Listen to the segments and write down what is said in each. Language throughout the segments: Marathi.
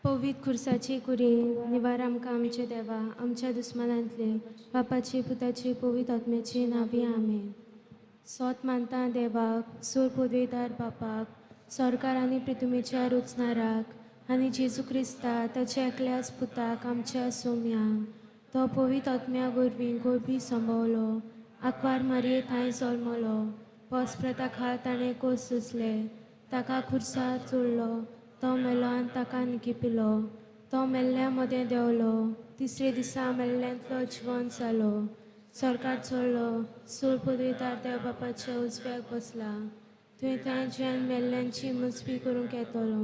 पवित्र खुर्साची कुरी निवार आमकां आमचे देवा आमच्या दुस्मानांतले बापाचे पुताचे पवित्र आत्म्याचे नावी आमेन. सोत मानता देवाक सोर पदवेदार बापाक सरकार आनी पृथ्वीच्या रुचनाराक आनी जेजू क्रिस्ता ताच्या एकल्याच पुताक आमच्या सोम्यांक तो पवित्र आत्म्या वरवीं गोरबी संभवलो आकवार मारये थंय जल्मलो पोसप्रता खाल ताणें कोस सुचले ताका खुर्सार चोडलो तो मेलो आनी ताका निकिपिलो तो मेल्ल्या मदें देंवलो तिसरे दिसा मेल्ल्यांतलो जिवंत जालो सरकार चडलो सोर पदवेदार देव बापाच्या उजव्याक बसला थंय तांच्यान मेल्ल्यांची मुजबी करूंक येतलो.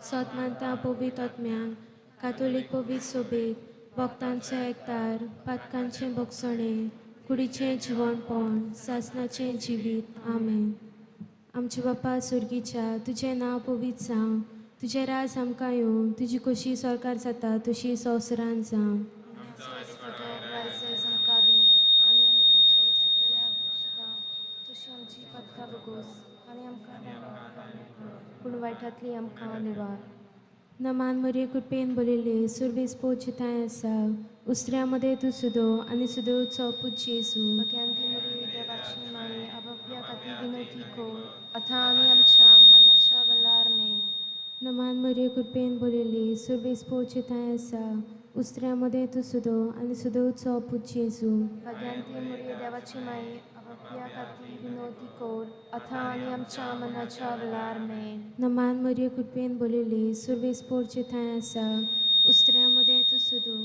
सोत मानता पवित्र आत्म्यांक कातोलीक पवित्र सोबेक वक्तांचो एकतार पातकांचें भोगसणें कुडीचें जिवणपण सासणाचें जिवीत आमेन. आमचे बापा सुर्गीच्या तुजें नांव पवित्र जावं तुजें राज आमकां येवं तुजी कशी सरकार जाता तशी संवसारांत जावं. पूण वायटांतली आमकां निवार. नमान मरे कृपेन बरयले सुरवेस पोवची थंय आसा उस्त्र्या मदें तूं सुदो आनी सुदोचो पूत जेजू भगवंती मरी देवाची माये आबाप्या खातीर विनोती कोर आतां आनी आमच्या मरणाच्या वेळार आमेन. नमान मरे कृपेन बरयले सुरवेस पोवची थंय आसा उस्त्र्या मदें तूं सुदो आनी सुदोचो पूत जेजू भगवंती मरी देवाची माये आबाप्या खातीर विनोती कोर आतां आनी आमच्या मरणाच्या वेळार आमेन. नमान मरे कृपेन बरयले सुरवेस पोवची थंय आसा उस्त्र्या मदें तूं सुदो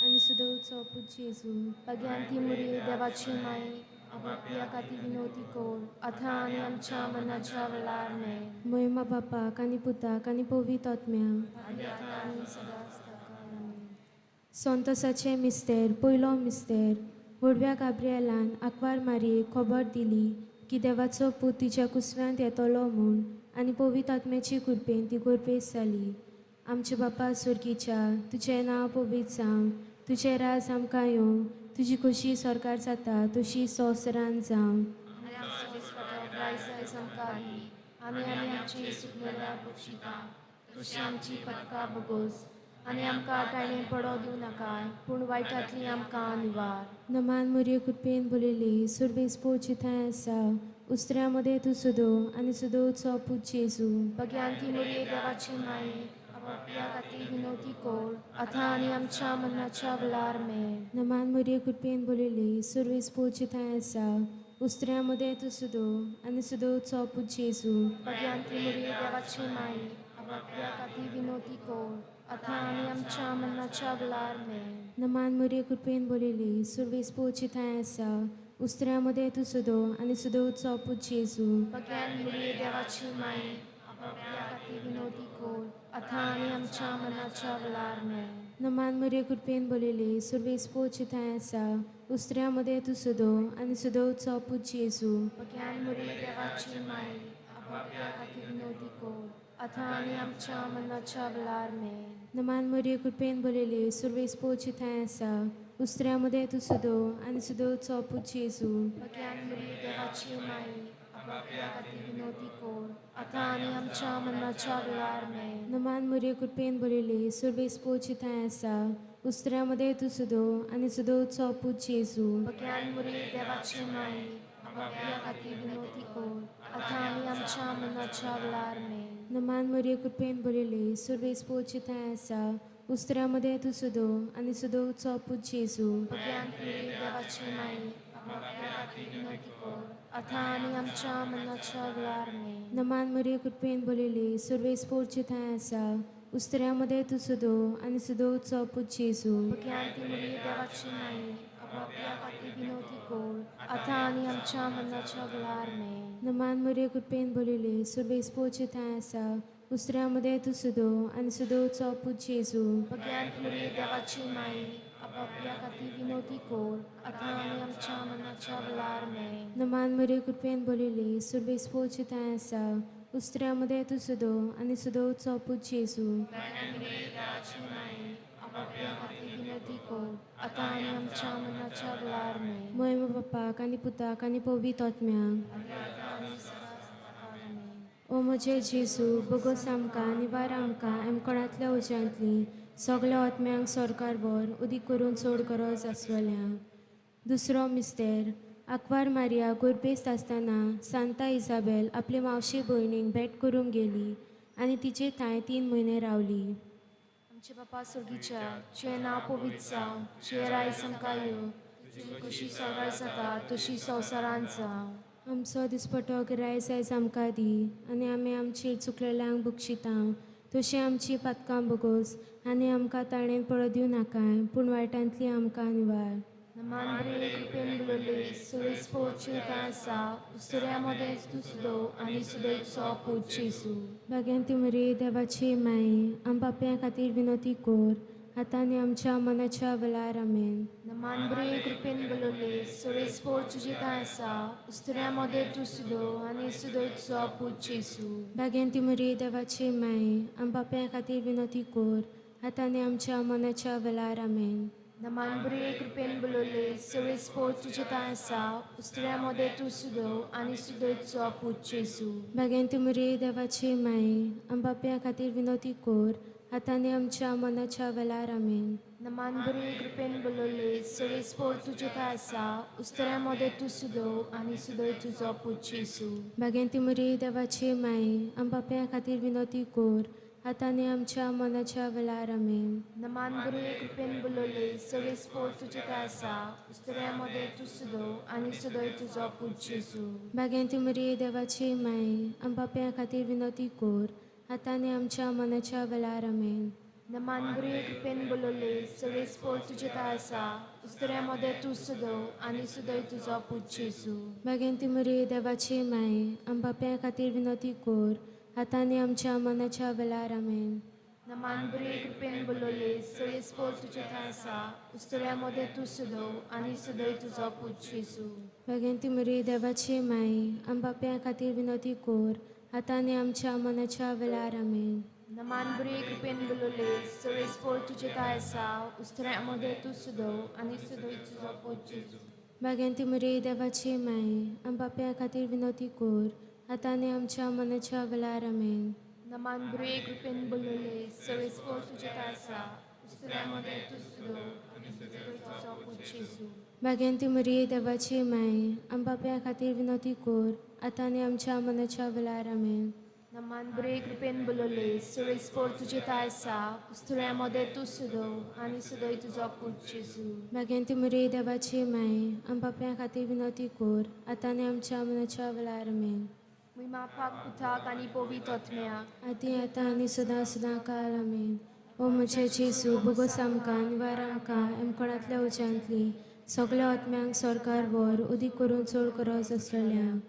आनी सुदोचो पूत जेजू भगवंती मरी देवाची माये आबाप्या खातीर विनोती कोर आतां आनी आमच्या मरणाच्या वेळार आमेन. महिमा बापाक आनी पुताक आनी पवित्र आत्म्याक आनी सदांच ताका आमेन. संतोसाचें मिस्तेर पयलो मिस्तेर व्हडव्या गाब्रिएलान आकवार मारयेक खबर दिली की देवाचो पूत तिच्या कुसव्यांत येतलो म्हूण आनी पवित्र आत्म्याची कृपेन ती गोरबेस जाली. आमचे बापा सुर्गीच्या तुजें नांव पवित्र जावं तुजें राज आमकां येवं तुजी कशी सरकार जाता तशी संवसारांत जावं. आनी आमी आमची सुकलेल्या बक्षिता तशी आमची पदकां भोगोस आनी आमकां ताणें पडो दिवं नाका पूण वायटांतली आमकां निवार. नमान मरे कृपेन बरयले सुरवेस पोवची थंय आसा उस्त्र्या मदें तूं सुदो आनी सुदोचो पूत जेजू भगवंती मरी देवाची माये आबाप्या खातीर विनोती कोर आतां आनी आमच्या मरणाच्या वेळार आमेन. नमान मरे कृपेन बरयले सुरवेस पोवची थंय आसा उस्त्र्या मदें तूं सुदो आनी सुदोचो पूत जेजू भगवंती मरी देवाची माये आबाप्या खातीर विनोती कोर आतां आनी आमच्या मरणाच्या वेळार आमेन. नमान मरे कृपेन बरयले सुरवेस पोवची थंय आसा उस्त्र्या मदें तूं सुदो आनी सुदोचो पूत जेजू भगवंती मरी देवाची माये आबाप्या खातीर विनोती कोर आतां आनी आमच्या मरणाच्या वेळार आमेन. नमान मरे कृपेन बरयले सुरवेस पोवची थंय आसा उस्त्र्या मदें तूं सुदो आनी सुदोचो पूत जेजू भगवंती मरी देवाची माये आबाप्या खातीर विनोती कोर आतां आनी आमच्या मरणाच्या वेळार आमेन. नमान मरे कृपेन बरयले सुरवेस पोवची थंय आसा उस्त्र्या मदें तूं सुदो आनी सुदोचो पूत जेजू भगवंती मरी देवाची माये आबाप्या खातीर विनोती कोर आतां आनी आमच्या मरणाच्या वेळार आमेन. नमान मरे कृपेन बरयले सुरवेस पोवची थंय आसा उस्त्र्या मदें तूं सुदो आनी सुदोचो पूत जेजू भगवंती मरी देवाची माये आबाप्या खातीर विनोती कोर आतां आनी आमच्या मरणाच्या वेळार आमेन. नमान मरे कृपेन बरयले सुरवेस पोवची थंय आसा उस्त्र्या मदें तूं सुदो आनी सुदोचो पूत जेजू भगवंती मरी देवाची माये आबाप्या खातीर विनोती कोर आतां आनी आमच्या मरणाच्या वेळार आमेन. नमान मरे कृपेन बरयले सुरवेस पोवची थंय आसा उस्त्र्या मदें तूं सुदो आनी सुदोचो पूत जेजू भगवंती मरी देवाची माये आबाप्या खातीर विनोती कोर आतां आनी आमच्या मरणाच्या वेळार आमेन. नमान मरे कृपेन बरयले सुरवेस पोवची थंय आसा उस्त्र्या मदें तूं सुदो आनी सुदोचो पूत जेजू भगवंती मरी देवाची माये आबाप्या खातीर विनोती कोर आतां आनी आमच्या मरणाच्या वेळार आमेन. नमान मरे कृपेन बरयले सुरवेस पोवची थंय आसा उस्त्र्या मदें तूं सुदो आनी सुदोचो पूत जेजू भगवंती मरी देवाची माये आबाप्या खातीर विनोती कोर आतां आनी आमच्या मरणाच्या वेळार आमेन. महिमा बापाक आनी पुताक आनी पवित्र आत्म्याक ओ म्हजे जेजू बोगोस आमकां निवार आमकां एमकोणांतल्या उज्यांतली सगल्या आत्म्यांक सरकार वर उदीक करून चड गरज आसलेल्यांक. दुसरो मिस्तेर आक्वार मारिया गुरबेस्त आसतना सांता इजाबेल आपले मावशे भयणीक भेट करूंक गेली आनी तिचे थंय 3 म्हयने रावली. आमचे बापा सुर्गीच्या चे नांव पवित्र जावं, चे रायस आमकां येवं, तुजी कशी सगळ्या जाता तशी संवसारांत जावं. आमचो दिसपटो गिरायस आयज आमकां दी आनी आमी आमचेर चुकलेल्यांक बक्षिता तशी आमची पातकां बोगोस आनी आमकां ताणें पळो दिवं नाकाय पूण वायटांतली आमकां निवार. नमान बरे कृपेन बुलले सुरेश पोचे आसा उसऱ्या मध्ये तू सुदो आनी सुदैचो पूज जेजू. भाग्यंती मरी देवाची माई आम पाप्यां खातीर विनोती कोर आतां आनी आमच्या मनाच्या वेळार आमेन. नमान बरे कृपेन बुलले सुरेश पोचे आसा उसऱ्या मध्ये तू सुदो आनी सुदैचो पूज जेजू. भाग्यंती मरी देवाची माई आम पाप्यां खातीर विनोती कोर आतां आनी आमच्या मनाच्या वेळार आमेन. नमान बरे कृपेन बुलले सुरेश पोचे आसा उसऱ्या मध्ये तू सुदो आनी सुदैचो पूज जेजू. भाग्यंती मरी देवाची माई आम पाप्यां खातीर विनोती कोर आतां आनी आमच्या मनाच्या वेळार आमेन. नमान बरे कृपेन बुलले सुरेश पोचे आसा उसऱ्या मध्ये तू सुदो आनी सुदय तुजो पूज जेजू. भाग्यंती मरी देवाची माई आम पाप्यां खातीर विनोती कोर आतां आनी आमच्या मनाच्या वेळार आमेन. नमान बरे कृपेन बुलले सुरेश पोचे आसा उसऱ्या मध्ये तू सुदो आनी सुदय तुजो पूज जेजू. भाग्यंती मरी देवाची माई आम पाप्यां खातीर विनोती कोर आतां आनी आमच्या मनाच्या वेळार आमेन. नमान बरे कृपेन बुलले सुरेश पोचे आसा उसऱ्या मध्ये तू सुदो आनी सुदय तुजो पूज जेजू. भाग्यंती मरी देवाची माई आम पाप्यां खातीर विनोती कोर आतां आनी आमच्या मनाच्या वेळार आमेन. नमान बरे कृपेन बुलले सुरेश पोचे आसा उसऱ्या मध्ये तू सुदो आनी सुदय तुजो पूज जेजू. भाग्यंती मरी देवाची माई आम पाप्यां खातीर विनोती कोर आतां आनी आमच्या मनाच्या वेळार आमेन. नमान बरे कृपेन बुलले सुरेश पोचे आसा उसऱ्या मध्ये तू सुदो आनी सुदय तुजो पूज जेजू. भाग्यंती मरी देवाची माई आम पाप्यां खातीर विनोती कोर आतां आनी आमच्या मनाच्या वेळार आमेन. नमान बरे कृपेन बुलले सुरेश पोचे आसा उसऱ्या मध्ये तू सुदो आनी सुदय तुजो पूज जेजू. भाग्यंती मरी देवाची माई आम पाप्यां खातीर विनोती कोर आतां आनी आमच्या मनाच्या वेळार आमेन. नमान बरे कृपेन बुलले सुरेश पोचे आसा उसऱ्या मध्ये तू सुदो आनी सुदय तुजो पूज जेजू. भाग्यंती मरी देवाची माई आम पाप्यां खातीर विनोती कोर आतां आनी आमच्या मनाच्या वेळार आमेन. मापाक पुताक आनी पवित्र आत्म्याक आदी आतां आनी सदां सदां काळ आमेन. ओ म्हजे जेजू बोगोस आमकां निवार आमकां एमकोणांतल्या उज्यांतली सगल्या आत्म्यांक सरकार वर उदीक करून चड गरज आसलेल्यांक.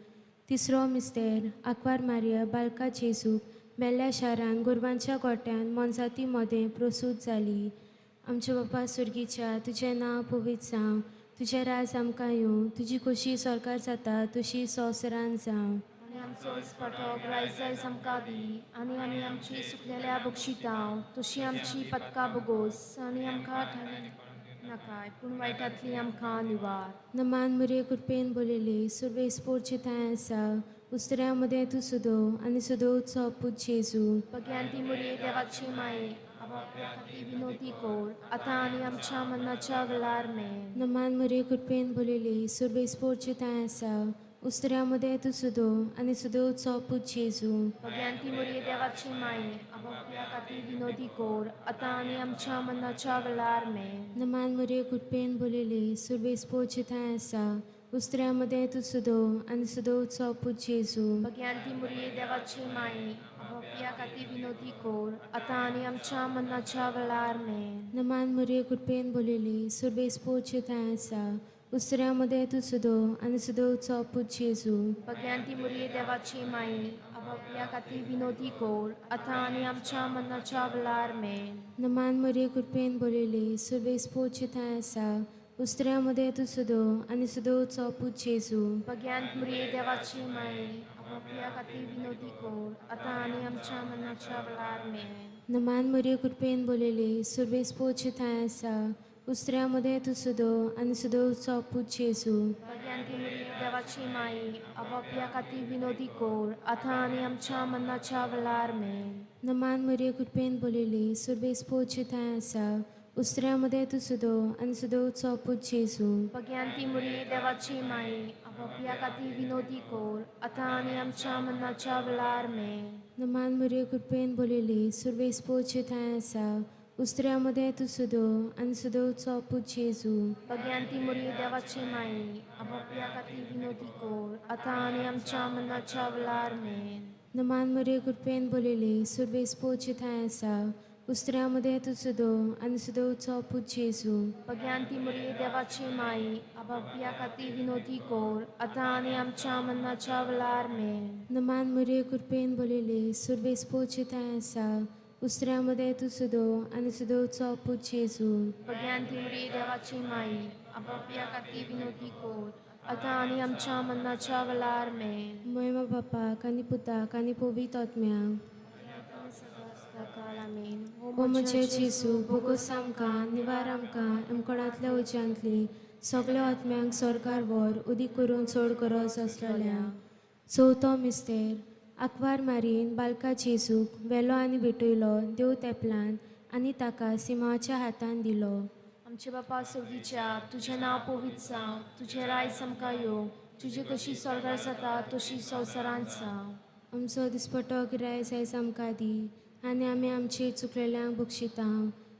तिसरो मिस्तेर आक्वार मारिया बालका जेजूक बेल्ल्या शारान गोरवांच्या गोट्यान मोनजाती मदें प्रसूत जाली. आमच्या बापा सुर्गीच्या तुजें नांव पवित्र जावं, तुजें राज आमकां येवं, तुजी कशी सरकार जाता तशी संवसारांत जावं. आनी आमचो दिसपटो रायस आमकां दी आनी आमी आमची सुकलेल्या बक्षिता तशी आमची पदकां बोगोस आनी आमकां नाकाय पूण वायटांतली आमकां निवार. नमान मुरे कृपेन बोलिले सुर्वेस पोरचे थंय आसा उसऱ्या मदें तूं सुदो आनी सुदो उत्सव पूज जेजू. भगवंती मुरे देवाची माये आपापल्या खातीर विनोती कोर आतां आनी आमच्या मनाच्या वेळार आमेन. नमान मुरे कृपेन बोलिले सुर्वेस पोरचे थंय आसा उसऱ्या मदें तूं सुदो आनी सुदो उत्सव पूज जेजू. भगवंती मुरे देवाची माये आपापल्या खातीर विनोती कोर आतां आनी आमच्या मनाच्या वेळार आमेन. नमान मुरे कृपेन बोलिले सुर्वेस पोरचे थंय आसा उसऱ्या मदें तूं सुदो आनी सुदो उत्सव पूज जेजू. भगवंती मुरे देवाची माये आपापल्या खातीर विनोती कोर आतां आनी आमच्या मनाच्या वेळार आमेन. नमान मुरे कृपेन बोलिले सुर्वेस पोरचे थंय आसा उसऱ्या मदें तूं सुदो आनी सुदो उत्सव पूज जेजू. भगवंती मुरे देवाची माये आपापल्या खातीर विनोती कोर आतां आनी आमच्या मनाच्या वेळार आमेन. नमान मुरे कृपेन बोलिले सुर्वेस पोरचे थंय आसा उसऱ्या मदें तूं सुदो आनी सुदो उत्सव पूज जेजू. भगवंत मुरे देवाची माये आपापल्या खातीर विनोती कोर आतां आनी आमच्या मनाच्या वेळार आमेन. नमान मुरे कृपेन बोलिले सुर्वेस पोरचे थंय आसा उसऱ्या मदें तूं सुदो आनी सुदो उत्सव पूज जेजू. भगवंती मुरे देवाची माई आपापल्या खातीर विनोदी कोर आतां आनी आमच्या मन्नाच्या वेळार मेन. नमान मरे कृपेन बोलिली सुरवेस पोच थंय आसा उस्त्र्यामध्ये तू सुदो आनी सुदोचो पूज जेजू. भगवंती मुरी देवाची माई आपापल्या खातीर विनोदी कोर आतां आनी आमच्या मन्नाच्या वेळार मेन. नमान मरे कृपेन बोलिली सुरवेस पोच थंय आसा उस्त्र्यामध्ये तू सुदो आनी सुदोचो पूज जेजू. भगवंती मुरी देवाची माई आपापल्या खातीर विनोदी कोर आतां आनी आमच्या मन्नाच्या वेळार मेन. नमान मरे कृपेन बोलिली सुरवेस पोच थंय आसा उस्त्र्यामध्ये तू सुदो आनी सुदोचो पूज जेजू. भगवंती मुरी देवाची माई आपापल्या खातीर विनोदी कोर आतां आनी आमच्या मन्नाच्या वेळार मेन. नमान मरे कृपेन बोलिली सुरवेस पोच थंय आसा उस्त्र्यामध्ये तू सुदो आनी सुदोचो पूज जेजू. भगवंती मुरी देवाची माई आपापल्या खातीर विनोदी कोर आतां आनी आमच्या मन्नाच्या वेळार मेन. महिमा बापाक आनी पुताक आनी पवित्र आत्म्याक. ओ म्हजे जेजू बोगोस आमकां निवार आमकां एमकोणांतल्या उज्यांतली सगळ्या आत्म्यांक सरकार वर उदीक करून चड गरज आसलेल्या. चवथो मिस्तेर आंकवार मारीन बालका जेजूक वेलो आनी भेटयलो देव तेंपलान आनी ताका सिंहाच्या हातान दिलो. आमचे बापा सगळीच्या तुझें नांव पवित्र जावं, तुझें रायज आमकां येवं, तुजी कशी स्वर्गार जाता तशी संवसारांत जावं. आमचो दिसपटो गिराय आयज आमकां दी आनी आमी आमची चुकलेल्यांक बक्षिता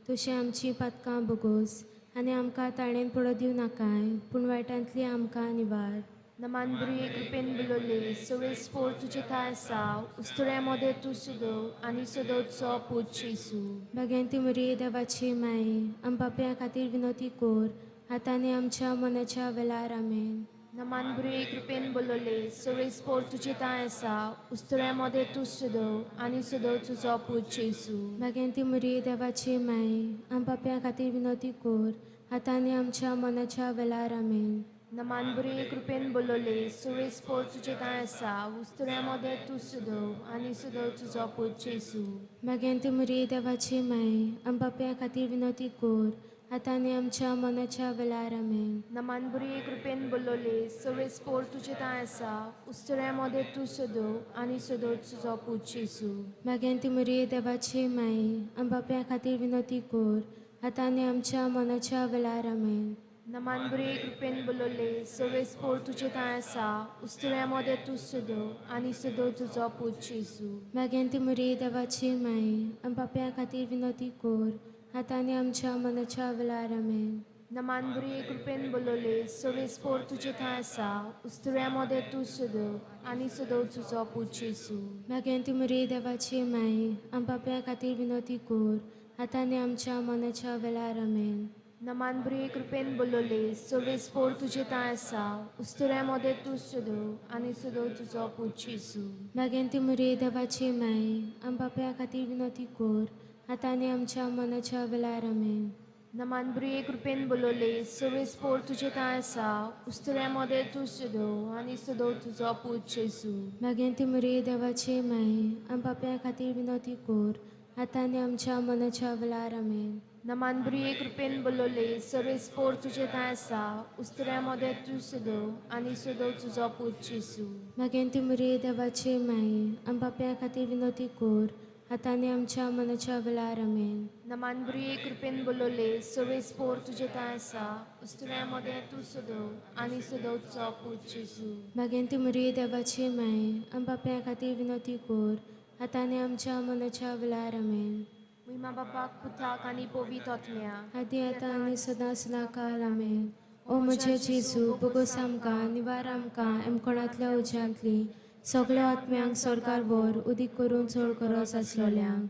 तशी आमची पातकां बोगोस आनी आमकां ताळेन पडो दिवं नाकाय पूण वायटांतली आमकां निवार. नमान बरी कृपेन बिलोले सगळे स्पोर तुजे थाय आसा उस्तुऱ्या मध्ये तूं सुदो आनी सुदोचो पूज जेजू. भगवंती मरी देवाची माई आम पाप्या खातीर विनोदी कोर आतां आनी आमच्या मनाच्या वेळार आमेन. नमान बरी कृपेन बोलोले सगळे स्पोर तुजे थाय आसा उस्तुऱ्या मध्ये तूं सुदो आनी सुदो तुजो पूज जेजू. भगवंती मरी देवाची माई आम पाप्या खातीर विनोदी कोर आतां आनी आमच्या मनाच्या वेळार आमेन. नमान बरी कृपेन बोलोले सगळे स्पोर तुजे थाय आसा उस्तुऱ्या मध्ये तूं सुदो आनी सुदो तुजो पूज जेजू. भगवंती मरी देवाची माई आम पाप्या खातीर विनोदी कोर आतां आनी आमच्या मनाच्या वेळार आमेन. नमान बरी कृपेन बोलोले सगळे स्पोर तुजे थाय आसा उस्तुऱ्या मध्ये तूं सुदो आनी सुदो तुजो पूज जेजू. भगवंती मरी देवाची माई आम पाप्या खातीर विनोदी कोर आतां आनी आमच्या मनाच्या वेळार आमेन. नमान बरी कृपेन बोलोले सगळे स्पोर तुजे थाय आसा उस्तुऱ्या मध्ये तूं सुदो आनी सुदो तुजो पूज जेजू. भगवंती मरी देवाची माई आम पाप्या खातीर विनोदी कोर आतां आनी आमच्या मनाच्या वेळार आमेन. नमान बरी कृपेन बोलोले सगळे स्पोर तुजे थाय आसा उस्तुऱ्या मध्ये तूं सुदो आनी सुदो तुजो पूज जेजू. भगवंती मरी देवाची माई आम पाप्या खातीर विनोदी कोर आतां आनी आमच्या मनाच्या वेळार आमेन. नमान बरी कृपेन बोलोले सगळे स्पोर तुजे थाय आसा उस्तुऱ्या मध्ये तूं सुदो आनी सुदो तुजो पूज जेजू. भगवंती मरी देवाची माई आम पाप्या खातीर विनोदी कोर आतां आनी आमच्या मनाच्या वेळार आमेन. नमान बरी कृपेन बोलोले सगळे स्पोर तुजे थाय आसा उस्तुऱ्या मध्ये तूं सुदो आनी सुदो तुजो पूज जेजू. भगवंती मरी देवाची माई आम पाप्या खातीर विनोदी कोर आतां आनी आमच्या मनाच्या वेळार आमेन. नमान बरी कृपेन बोलोले सगळे स्पोर तुजे थाय आसा उस्तुऱ्या मध्ये तूं सुदो आनी सुदो तुजो पूज जेजू. भगवंती मरी देवाची माई आम पाप्या खातीर विनोदी कोर आतां आनी आमच्या मनाच्या वेळार आमेन. नमान बरी कृपेन बोलोले सगळे स्पोर तुजे थाय आसा उस्तुऱ्या मध्ये तूं सुदो आनी सुदो तुजो पूज जेजू. भगवंती मरी देवाची माई आम पाप्या खातीर विनोदी कोर आतां आनी आमच्या मनाच्या वेळार आमेन. महिमा बापाक पुताक आनी पवित्र आत्म्याक. आदी आतां आनी सदां सदां काल आमेन. ओ म्हजे जेजू बोगोस आमकां निवार आमकां एमकोणांतल्या उज्यांतली सगळ्या आत्म्यांक सरकार वर उदीक करून चड गरज आसलेल्यांक.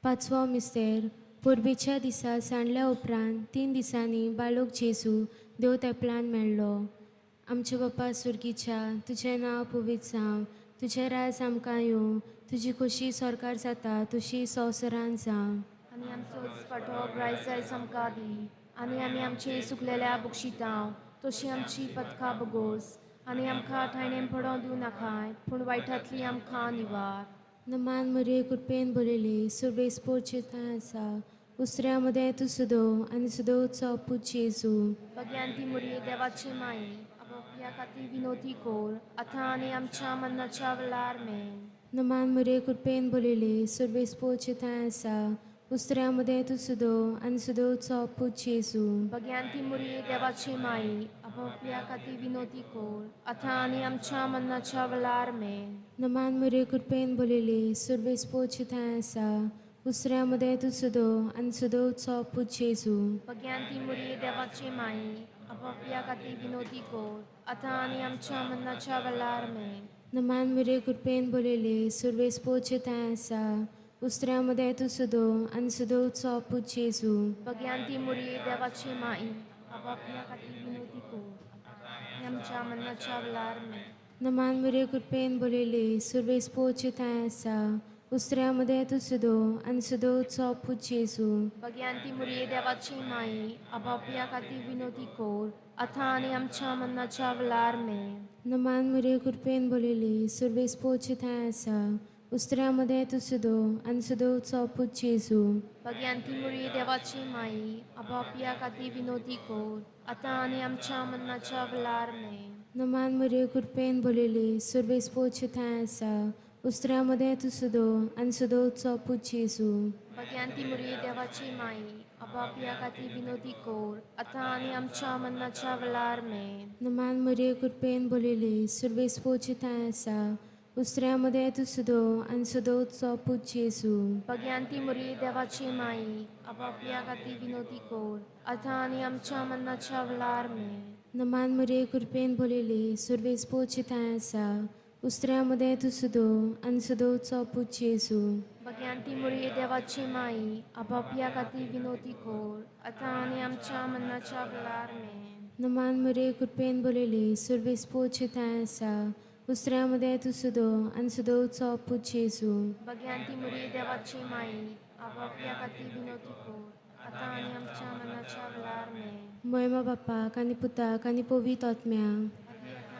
पांचवो मिस्तेर पुर्बीच्या दिसा सांडल्या उपरांत 3 दिसांनी बाळूक जेजू देव तेंपलान मेळ्ळो. आमचे बापा सुर्गीच्या तुजें नांव पवित्र जावं, तुजें राज आमकां येवं, तुजी खोशी सरकार जाता तशी संवसारांत जावं. आनी आमचो दिसपटो रायज आयज आमकां दी आनी आमी आमचे सुकलेल्या बक्षितांव तशी आमची पदकां बोगोस आनी आमकां ठायणेन पडों दिवं नाकाय पूण वायटांतली आमकां निवार. नमान मरे कृपेन बोलिली सुरवेस पोरचे थंय आसा उस्त्र्या मध्ये तूं सुदो आनी सुदोचो पूज जेजू. भगवंती मुरी देवाची माई आपापल्या आपल्या खातीर विनोदी कोर आतां आनी आमच्या मरणाच्या वेळार आमेन. नमान मुरे कृपेन बोलिले सर्वेस पोचे थंय आसा उस्त्र्या मध्ये तू सुदो आनी सुदोचो पूज जेजू. भगवंती मुरी देवाची माई आपल्या खातीर विनोदी कोर आतां आनी आमच्या मरणाच्या वेळार आमेन. नमान मुरे कृपेन बोलिले सर्वेस पोचे थंय आसा उस्त्र्या मध्ये तू सुदो आनी सुदोचो पूज जेजू. भगवंती मुरी देवाची माई आपल्या खातीर विनोदी कोर आतां आनी आमच्या मरणाच्या वेळार आमेन. नमान मुरे कृपेन बोलिले सर्वेस पोचे थंय आसा उस्त्र्या मध्ये तू सुदो आनी सुदोचो पूज जेजू. भगवंती मुरी देवाची माई आपल्या खातीर विनोदी कोर आतां आनी आमच्या मरणाच्या वेळार आमेन. नमान मुरे कृपेन बोलिले सर्वेस पोचे थंय आसा उस्त्र्या मध्ये तू सुदो आनी सुदोचो पूज जेजू. भगवंती मुरी देवाची माई आपल्या खातीर विनोदी कोर आतां आनी आमच्या मरणाच्या वेळार आमेन. नमान मुरे कृपेन बोलिले सर्वेस पोचे थंय आसा उस्त्र्या मध्ये तू सुदो आनी सुदोचो पूज जेजू. भगवंती मुरी देवाची माई आपल्या खातीर विनोदी कोर आतां आनी आमच्या मरणाच्या वेळार आमेन. नमान मुरे कृपेन बोलिले सर्वेस पोचे थंय आसा उस्त्र्या मध्ये तू सुदो आनी सुदोचो पूज जेजू. भगवंती मुरी देवाची माई आपल्या खातीर विनोदी कोर आतां आनी आमच्या मरणाच्या वेळार आमेन. नमान मुरे कृपेन बोलिले सर्वेस पोचे थंय आसा उस्त्र्या मध्ये तू सुदो आनी सुदोचो पूज जेजू. भगवंती मुरी देवाची माई आपल्या खातीर विनोदी कोर आतां आनी आमच्या मरणाच्या वेळार आमेन. नमान मुरे कृपेन बोलिले सर्वेस पोचे थंय आसा उस्त्र्या मध्ये तू सुदो आनी सुदोचो पूज जेजू. भगवंती मुरी देवाची माई आपल्या खातीर विनोदी कोर आतां आनी आमच्या मरणाच्या वेळार आमेन. नमान मुरे कृपेन बोलिले सर्वेस पोचे थंय आसा उस्त्र्या मध्ये तू सुदो आनी सुदोचो पूज जेजू. भगवंती मुरी देवाची माई आपल्या खातीर विनोदी कोर आतां आनी आमच्या मरणाच्या वेळार आमेन. महिमा बापाक आनी पुताक आनी पवित्र आत्म्याक.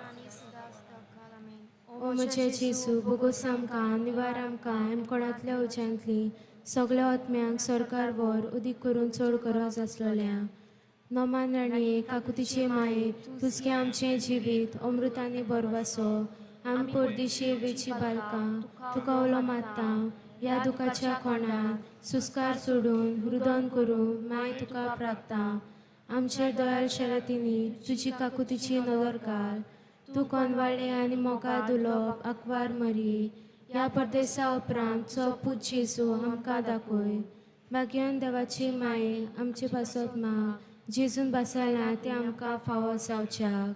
आनी सदां आसता काल आमेन. ओ म्हजे जेजू बोगोस आमकां निवार आमकां हेमकोणांतल्या उज्यांतली सगळ्या आत्म्यांक सरकार वर उदीक करून चड गरज आसलेल्या नोमान राणये काकुतीचे माये तुजगे आमचें जिवीत अमृतांनी बरवासो आमी परदेशी वेची बालकां तुका उलो मारता ह्या दुखाच्या कोणात सुस्कार सोडून रुदन करूं माय तुका प्रार्थना. आमचेर दयाल शर्यतींनी तुजी काकुतीची नदर घाल. तूं कोनवाळे आनी मोगाळ दुलोप आकवार मरी ह्या परदेसा उपरांत चो पूज जेजू आमकां दाखय. भाग्यवान देवाची माये आमचे पासत माग जेजून बासायला ते आमकां फावो जावच्याक.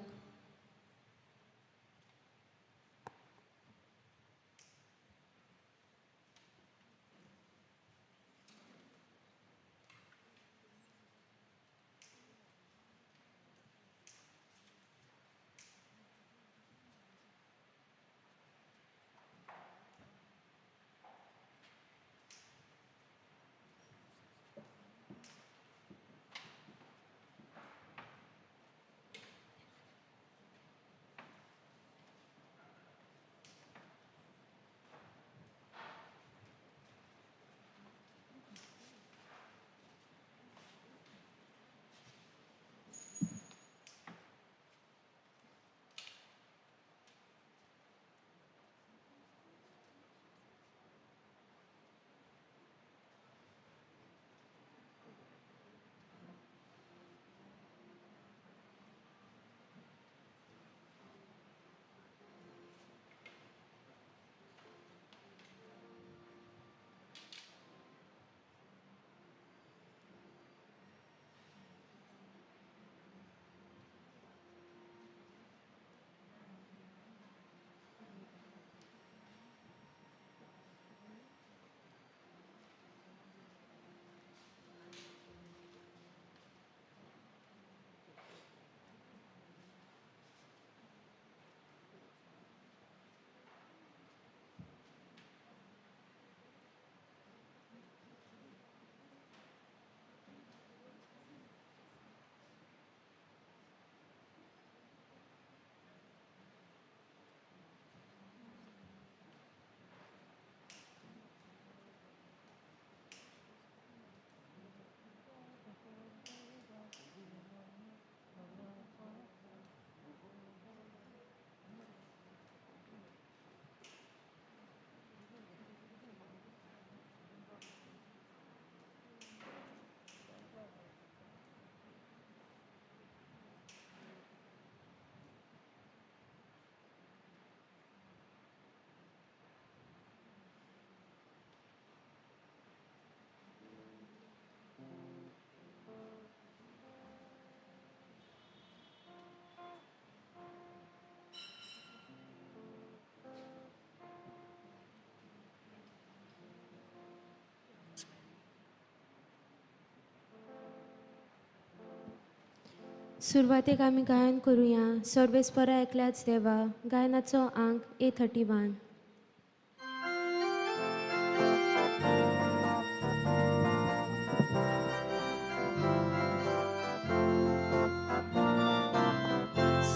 सुरवातेक आमी गायन करुया सर्वेस्परा एकल्याच देवा गायनाचो अंक A31.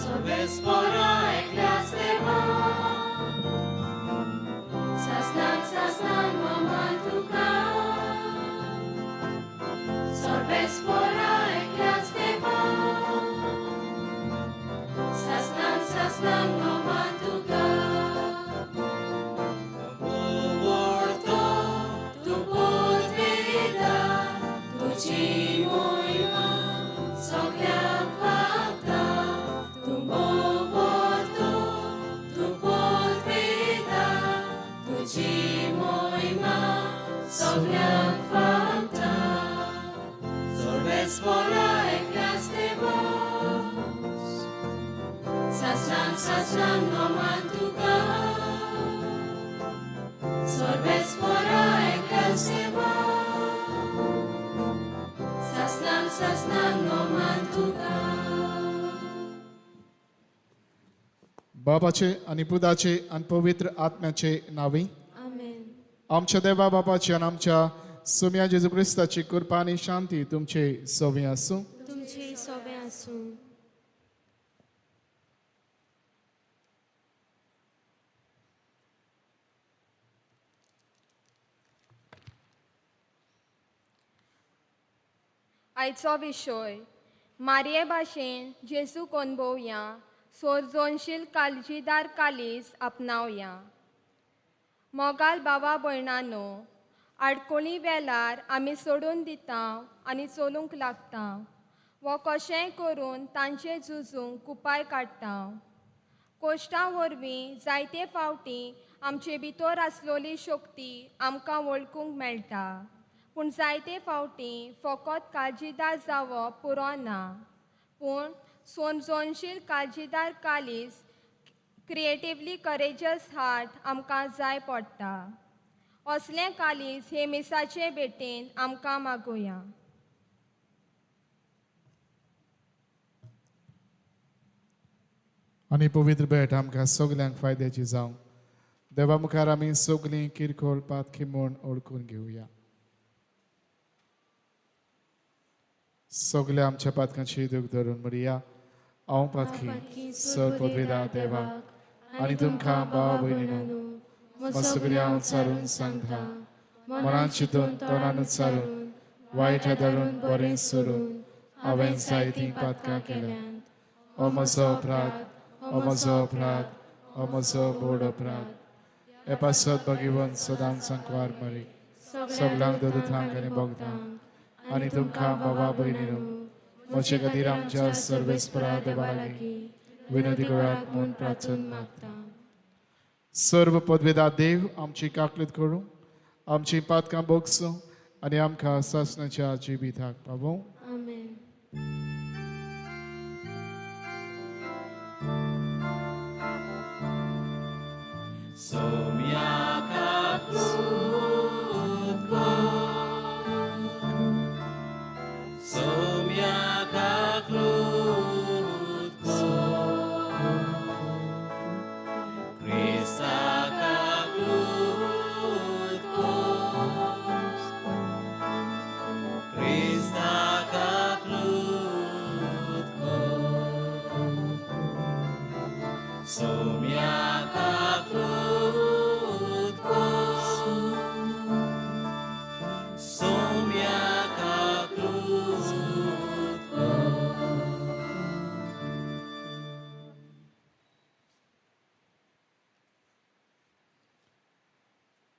सर्वेस्परा एकल्याच देवा Sasnan moman tuka सर्वेस्परा एकल्याच देवा Sasnan moman tuka Vorto tu podwieda Tuci moima soglia fata Tu vorto tu podwieda Tuci moima soglia fata सर्वेस्परा एकल्याच देवा Sasnan moman tuka सर्वेस्परा एकल्याच देवा Sasnan moman tuka बापाचे आणि पुताचे आणि पवित्र आत्म्याचे नावे आमेन. आमच्या देवा बापाची आणि आमच्या सुम्या जेजू ख्रिस्ताची कृपा आणि शांती तुमचे सोबी असो. तुमचे सोबे आसूं. आयचो विशय मारये भाशेन जेजू कोणभोवया सोरजोनशील काळजीदार कालीस आपणावया. मोगाल भावा भयणांनो, आडकोळी वेळार आमी सोडून दिता आनी चलूंक लागता वो कशेंय करून तांचे झुजूंक उपाय काडटा. कोश्टां वरवीं जायते फावटी आमचे भितर आसलोली शक्ती आमकां वळखूंक मेळटा, पूण जायते फावटी फकत काळजीदार जावप पुरो ना, पूण सोनजोनशील काळजीदार कालीस क्रिएटिवली करेजस हार्ट आमकां जाय पडटा. असलें कालीस हे मिसाचे भेटेन आमकां मागुया. आणि पवित्र भेट आमकां सगल्यांक फायद्याची जावं. देवा मुखार आमी सगलीं किरकोळ पातकी म्हूण ओळखून घेवया. सगल्या आमच्या पातकांची दूख धरून म्हणया. हांव पातकी सर पदवीदार देवाक आनी तुमकां भावा भयणीनो सगळ्या उचारून सांगता, मनान चिंतून तोंडान उच्चारून वायट धरून बरें सोडून हांवें जायतीं पातकां केल्यात. हो म्हजो अपराध, हो म्हजो अपराध, हो म्हजो व्हड अपराध. हे पासत भगिवन सदांच सांकवार मरी सगळ्यांक दोतोरांक आनी भोगतांक आनी तुमकां भावा भयणीनो म्हजे खातीर आमच्या सर्वेस्परा देवा लागीं विनंती करात म्हूण प्रार्थना मागता. सर्व पदवेदार देव आमची काकलीत करूं, आमची पातकां बोगसूं आनी आमकां सासणाच्या जिविताक पावूं. आमेन.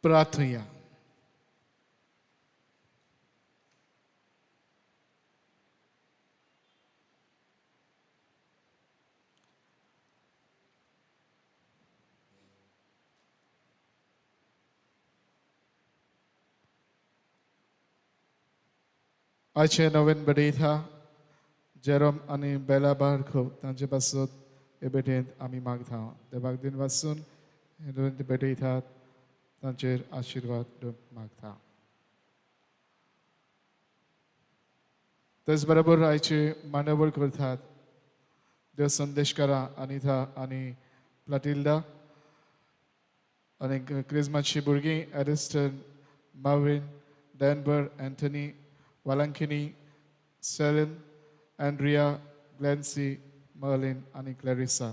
प्रार्थया. आजचे नवीन बडयता जेरोम आनी बेला बारखो तांचे पासत हे भेटेंत आमी मागता. देवाक दिन वाचून हे नवीन बडयतात तांचेर आशिर्वाद मागता. तेच बरोबर आयचे मांडावळ करतात देव संदेश करा अनिथा आणि प्लाटिल्डा आणि क्रिसमसची भुरगीं Ariston Marvin Denver Anthony Velankanni Celine Andrea Glancy Merlin आणि क्लॅरिसा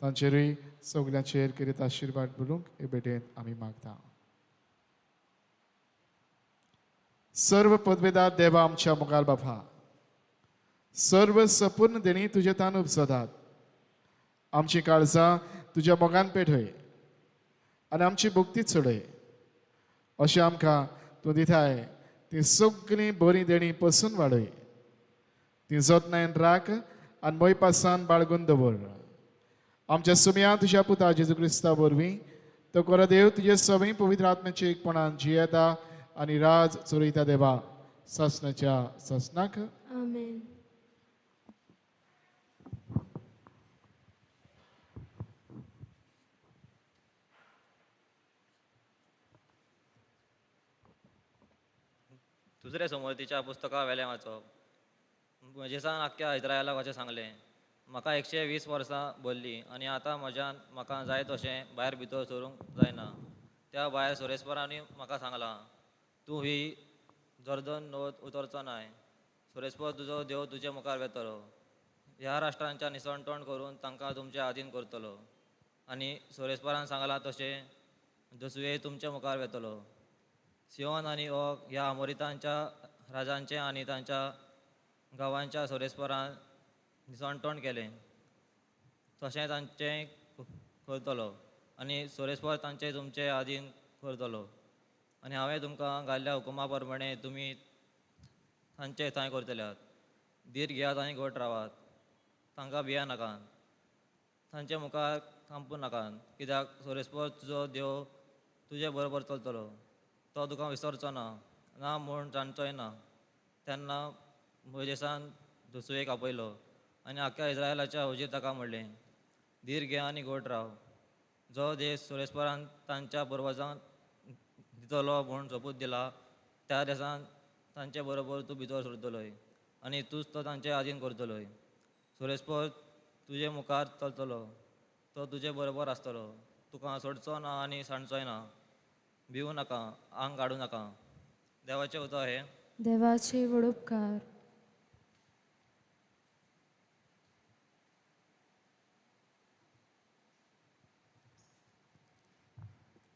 तांचेरूय सगल्यांचेर कितें आशिर्वाद बरूंक हे भेटेन आमी मागता. सर्व पदवेदार देवा आमच्या मुखार बापा, सर्व संपूर्ण देणी तुजे तान उपसतात. आमची काळजां तुज्या मोगान पेटय आनी आमची भक्ती चडय. अशें आमकां तूं दिताय ती सगळीं बरी देणी पसून वाडय. ती जतनायेन राख आनी मोयपासान बाळगून दवर. आमच्या सुमया तुज्या पुता जेजू क्रिस्ता वरवीं तो कोरो देव तुजे सवय पवित्र आत्म्याचे एकपणान जियेता आनी राज चलयता देवा ससनाच्या ससनाक. आमेन. दुसरे समोरतीच्या पुस्तका वेलें वाचप. जेसान आख्ख्या इस्रायलाक अशें सांगलें, म्हाका 120 वर्सां भरली आनी आतां म्हाका जाय तशें भायर भितर सरूंक जायना. त्या भायर सुरेस्परांनी म्हाका सांगलां, तूं ही जर्दन न्हंयत उतरचो नाय. सुरेस्पर तुजो देव तुजे मुखार वेतलो. ह्या राष्ट्रांच्या निसणटण करून तांकां तुमचे आधीन करतलो. आनी सुरेस्परान सांगलां तशें जसुये तुमच्या मुखार वेतलो. सियोन आनी ओग ह्या अमोरितांच्या राजांचे आनी तांच्या गांवांच्या सुरेस्परान निसणटण केलें तशें तांचें करतलो. आनी सुरेस्पर तांचे तुमचे आधीन करतलो. आनी हांवें तुमकां घाल्ल्या हुकुमा प्रमाणे तुमी तांचे थंय करतल्यात. धीर घेयात आनी घट रावात. तांकां भिया नाकात, तांचे मुखार कांपू नाकात, कित्याक सुरेस्पर तुजो देव तुजे बरोबर चलतलो. तो तुका विसरचो ना म्हूण जाणचोय ना. तेन्ना मोजेसान दुसरेक आपयलो आनी आख्ख्या इस्रायलाच्या हुजीर ताका म्हणलें, धीर घे आनी घट राव. जो देश सुरेस्परान तांच्या पुर्वजांक दितलो म्हूण सोपूत दिला, त्या देशान तांचे बरोबर तूं भितर सरतलोय आनी तूंच तो तांचे आधीन करतलोय. सुरेस्पर तुजे मुखार चलतलो, तो तुजे बरोबर आसतलो. तुका सोडचो ना आनी सांडचोय ना. भिवू नाका, आंग काडूं नाका. देवाचें उतर हे. देवाचे वडोपकार.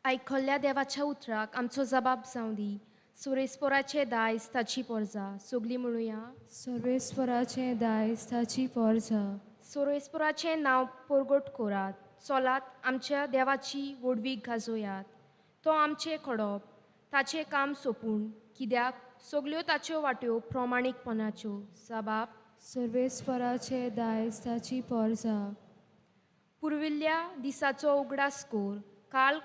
आयकल्ल्या देवाच्या उतराक आमचो जबाब जावं दी. सुरेस्पोराचे दायज ताची पोरजा सगळीं म्हणुया. सर्वेस्पराचे दायज ताची पोरजा. सुरेस्पोराचे नांव परगट करात. चलात आमच्या देवाची वडवीक गाजोयात. तो आमचे खडप, ताचें काम सोपून, कित्याक सगल्यो ताच्यो वाट्यो प्रमाणीकपणाच्यो. जबाब. सर्वेस्पराचे दायज ताची पोरजा. पुर्विल्ल्या दिसाचो उगडास कोर. काल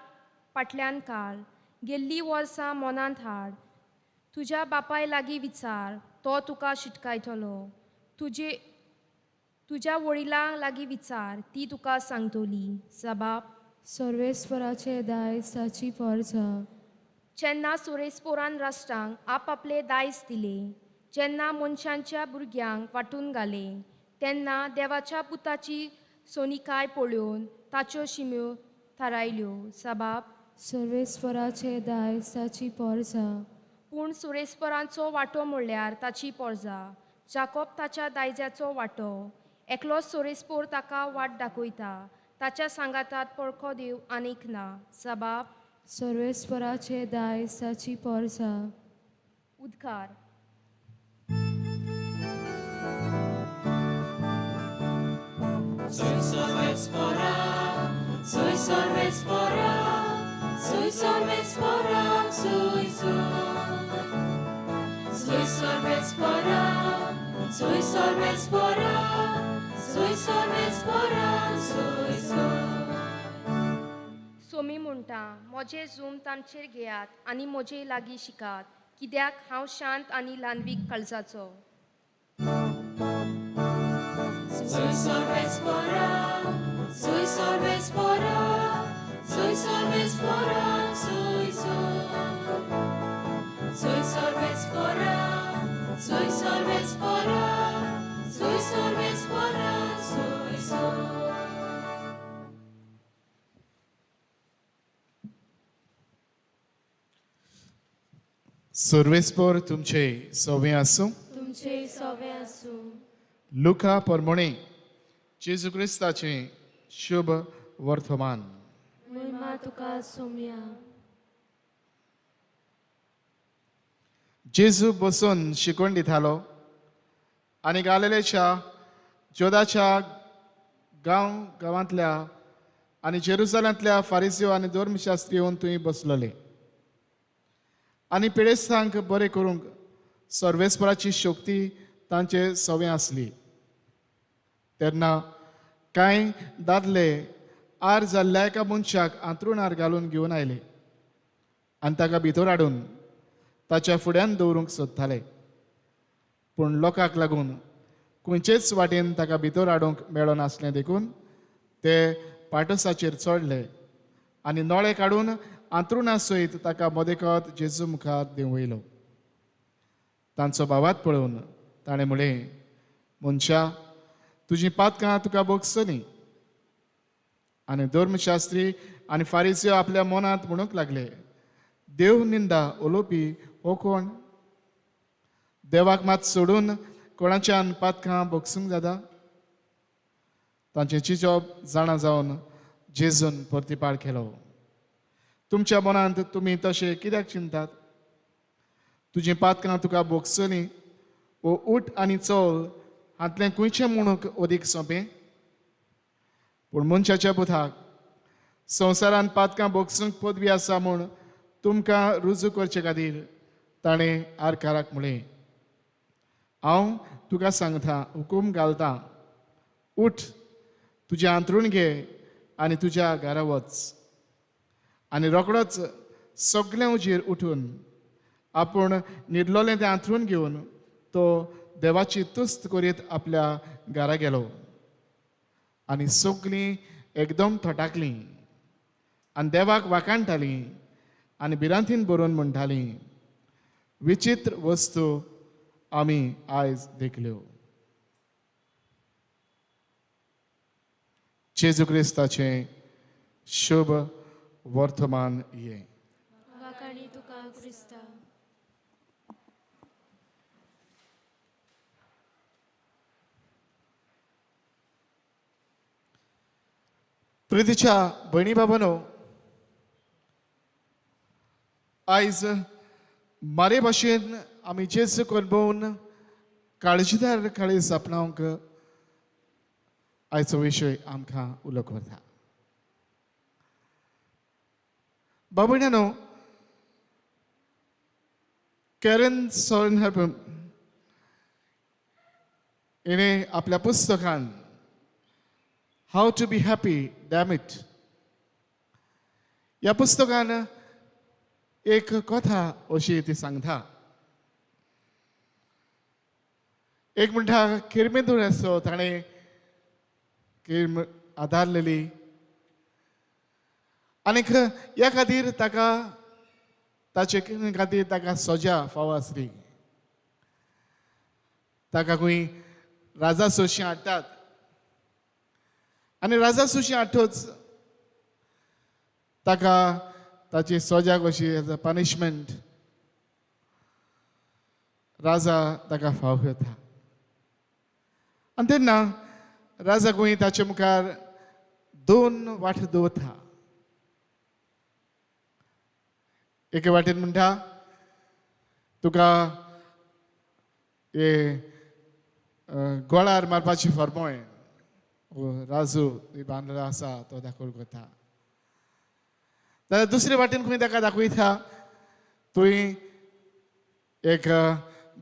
फाटल्यान काळ, गेल्लीं वर्सां मनांत हाड. तुज्या बापाय लागीं विचार, तो तुका शिटकायतलो. तुज्या वडिलां लागीं विचार, ती तुका सांगतली. जबाब. सर्वेस्पराचे दायज ताची पोरजा. जेन्ना सुरेस्पोरान राष्ट्रांक आपआपले दायज दिले, जेन्ना मनशांच्या भुरग्यांक वांटून घाले, तेन्ना देवाच्या पुताची सोनिकाय पळोवन ताच्यो शिम्यो थारायल्यो. जबाब. सर्वेस्पराचे दायज ताची पोरजा. पूण सुरेस्परांचो वांटो म्हणल्यार ताची पोरजा. जाकोब ताच्या दायजाचो वांटो. एकलो सुरेस्पोर ताका वाट दाखयता. ताच्या सांगातांत पळखो देव आनीक ना. जबाब. सर्वेस्पराचे दायज ताची पोरजा. उद्गार. Soy sorvespora, soy sorvespora, soy sorvespora, soy sorvespora, soy sorvespora, soy sorvespora, soy. Somi म्हणटा, म्हजे झूम तांचेर घेयात आनी म्हजे लागीं शिकात, कित्याक हांव शांत आनी ल्हानवीक काळजाचो. Soy sorvespora, soy sorvespora, soy sorvespora, soy. Soy sorvespora, soy sorvespora, soy sorvespora, soy. सर्वेस्पर तुमचे सवे आसूं. तुमचे सवे आसूं. लुका परमणे जेजू क्रिस्ताचे शुभ वर्तमान. महिमा तुका सोम्या. जेजू बसून शिकवण दितालो आनी गालिलेच्या जोदाच्या गांवांतल्या आनी जेरुसलेमांतल्या फारिसियो आनी धर्मशास्त्री येवन थंय बसलेले आनी पिडेस्तांक बरें करूंक सर्वेस्पराची शक्ती तांचे सवे आसली. तेन्ना कांय दादले आर जाल्ल्या एका मनशाक आंतरुणार घालून घेवन आयले आनी ताका भितर हाडून ताच्या फुड्यान दवरूंक सोदताले. पूण लोकांक लागून खंयचेच वाटेन ताका भितर हाडूंक मेळो नासलें देखून ते पाटसाचेर चडले आनी नोळे काडून आंतरुणा सयत ताका मदेकत जेजू मुखार देव वयलो. तांचो भावात पळोवन ताणें म्हळें, मनशा, तुजीं पातकां तुका भोगसलीं. आनी धर्मशास्त्री आनी फारिसियो आपल्या मनांत म्हणूंक लागले, देव निंदा उलोवपी हो कोण? देवाक मात सोडून कोणाच्यान पातकां भोगसूंक जाता? तांचे चिचोप जाणा जावन जेजून परतिपाळ केलो. तुमच्या मनांत तुमी तशें कित्याक चिंतात? तुजीं पातकां तुका भोगसलीं वो उठ आनी चल हातलें खंयचें म्हणूंक अदीक सोंपें? पूण मनशाच्या पुताक संवसारांत पातकां भोगसूंक पदवी आसा म्हूण तुमकां रुजू करचे खातीर ताणें आरकाराक म्हळें, हांव तुका सांगता, हुकूम घालतां, उठ, तुजें आंतरूण घे आनी तुज्या घरा वच. आनी रोखडोच सगळें उजेर उठून आपूण न्हिदलोलें तें आंतरून घेवन तो देवाची तुस्त करीत आपल्या घरा गेलो. आनी सगळीं एकदम थोटाकलीं आनी देवाक वाखाणटालीं आनी भिरांतीन बरोवन म्हणटालीं, विचित्र वस्तू आमी आयज देखल्यो. जेजू क्रिस्ताचें शुभ वर्तमान ये. वाकाणी तुका क्रिस्ता. प्रितीच्या भयणी बाबांनो, आयज मारे भाशेन आमी जेजूक अणभवून काळजीदार काळीज आपणावंक आयचो विशय आमकां उलोवंक वता. बाबण्यानो, कॅरन सॉर्नहॅम हिणें आपल्या पुस्तकान how to be happy damn it ह्या पुस्तकान एक कथा अशी ती सांगता. एक म्हणटा किरमेदूर आसो, ताणें किरम आदारलेली आनीक ह्या खातीर ताका ताचे खातीर ताका सोजा फावो आसली. ताका खंय राजा सोशी हाडटात आनी राजा सोशी हाडटूच ताका ताची सोजा कशी एज अ पनिशमेंट राजा ताका फावो करता. आनी तेन्ना राजा खंय ताचे मुखार दोन वाट दवरता. एके वाटेन म्हणटा, तुका हे गोळार मारपाची फर्मोय राजू बांदलो आसा तो दाखोवन करता. जाल्यार दुसरे वाटेन खंय ताका दाखयता, थंय एक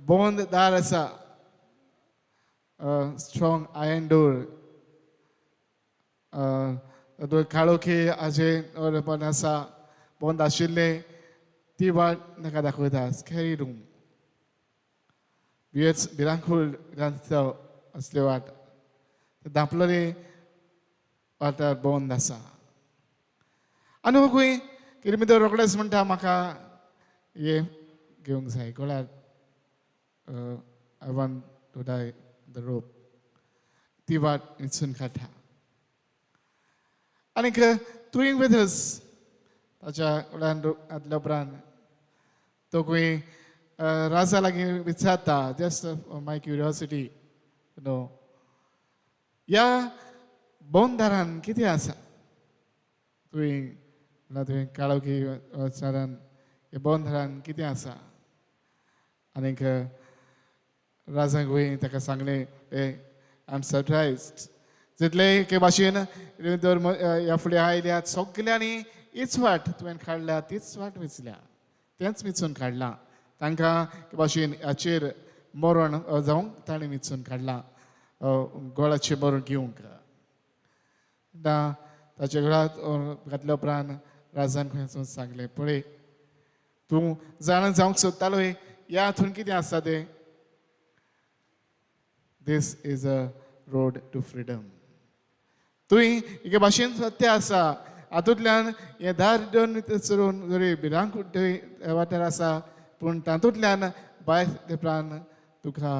बंद दार आसा, स्ट्रॉंग आयर्न डोर, काळोखी हाजे पण आसा, बंद आशिल्ले, ती वाट ताका दाखयता, स्कॅरी रूम, भिरांकूळ असले वाट. धांपलोली वाठार बंद आसा. आनी हो खंय किरमेदूर रोखडेच म्हणटा, म्हाका हे घेवंक जाय गोळ्यार, I want to die the rope. ती वाट इचून काडटा. आनीक तुवें विथ अस ताच्या गोळ्यान घातल्या उपरांत तो खंय राजा लागीं विचारता जस्ट माय क्युरियोसिटी नो ह्या बोंदारान कितें आसा तुवें काळो की विचारान ह्या बोंदारान कितें आसा आनीक राजाक वय ताका सांगलें आय एम सरप्रायज्ड जितले एके भाशेन ह्या फुडें आयल्यात सगल्यांनी हीच वाट तुवें काडल्या तीच वाट वेचल्या तेंच वेचून काडलां तांकां हे भाशेन हाचेर मरण जावंक ताणें वेचून काडलां गोळाचें मरण घेवंक ताच्या गळात घातल्या उपरांत राजान खंय वचून सांगलें पळय तूं जाण जावंक सोदतालोय ह्या हातून कितें आसा तें this is a road to freedom तुवें एके भाशेन सत्य आसा हातूंतल्यान हें दार दोन चडून जरी भिरांक वाठार आसा पूण तातूंतल्यान भायर तेपरान तुका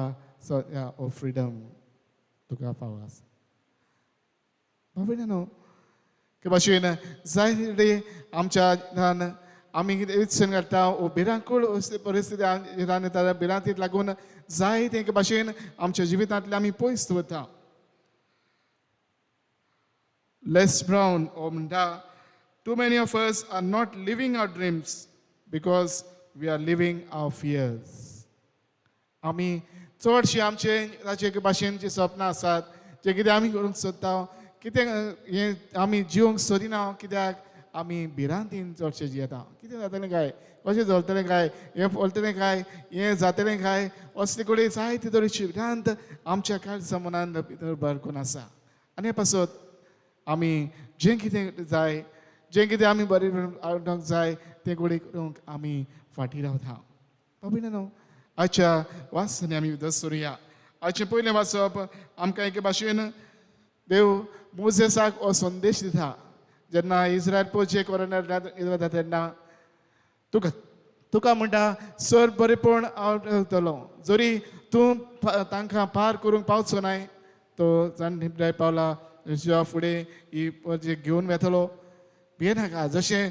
हो फ्रिडम तुका फावो आसा बाबा न्हू के भाशेन जायते आमच्या आमी कितें विचारून काडटा वो भिरांकूळ परिस्थिती रांदता भिरांतीक लागून जायते एके भाशेन आमच्या जिवितांतले आमी पयस वता Les Brown म्हणटा too many of us are not living our dreams because we are living our fears. आमी चडशी आमचे ताचे भाशेन जी सपनां आसात जे कितें आमी करूंक सोदता कितें हें आमी जिवंक सोदिना कित्याक आमी भिरांतीन चडशे जियेता कितें जातलें काय कशें चलतलें काय हें फलतलें काय हें जातलें काय असले कडेन जायते तरेची भिरांत आमच्या काळजा मनान भितर भरकून आसा आनी पासत आमी जें कितें जाय जें कितें आमी बरें हाडूंक जाय तें घोडी करूंक आमी फाटीं रावता बाबी न्हू आजच्या वाचनांनी आमी दसुरया आजचें पयलें वाचप आमकां एके भाशेन देव मोजेसाक हो संदेश दिता जेन्ना इस्रायल पोचे कोरोना तेन्ना तुका तुका म्हणटा सर बरेपण हांव जरी तूं तांकां पार करूंक पावचो नाय तो जाण पावला तुज्या फुडें ही जे घेवन वेतलो भियेनाका जशें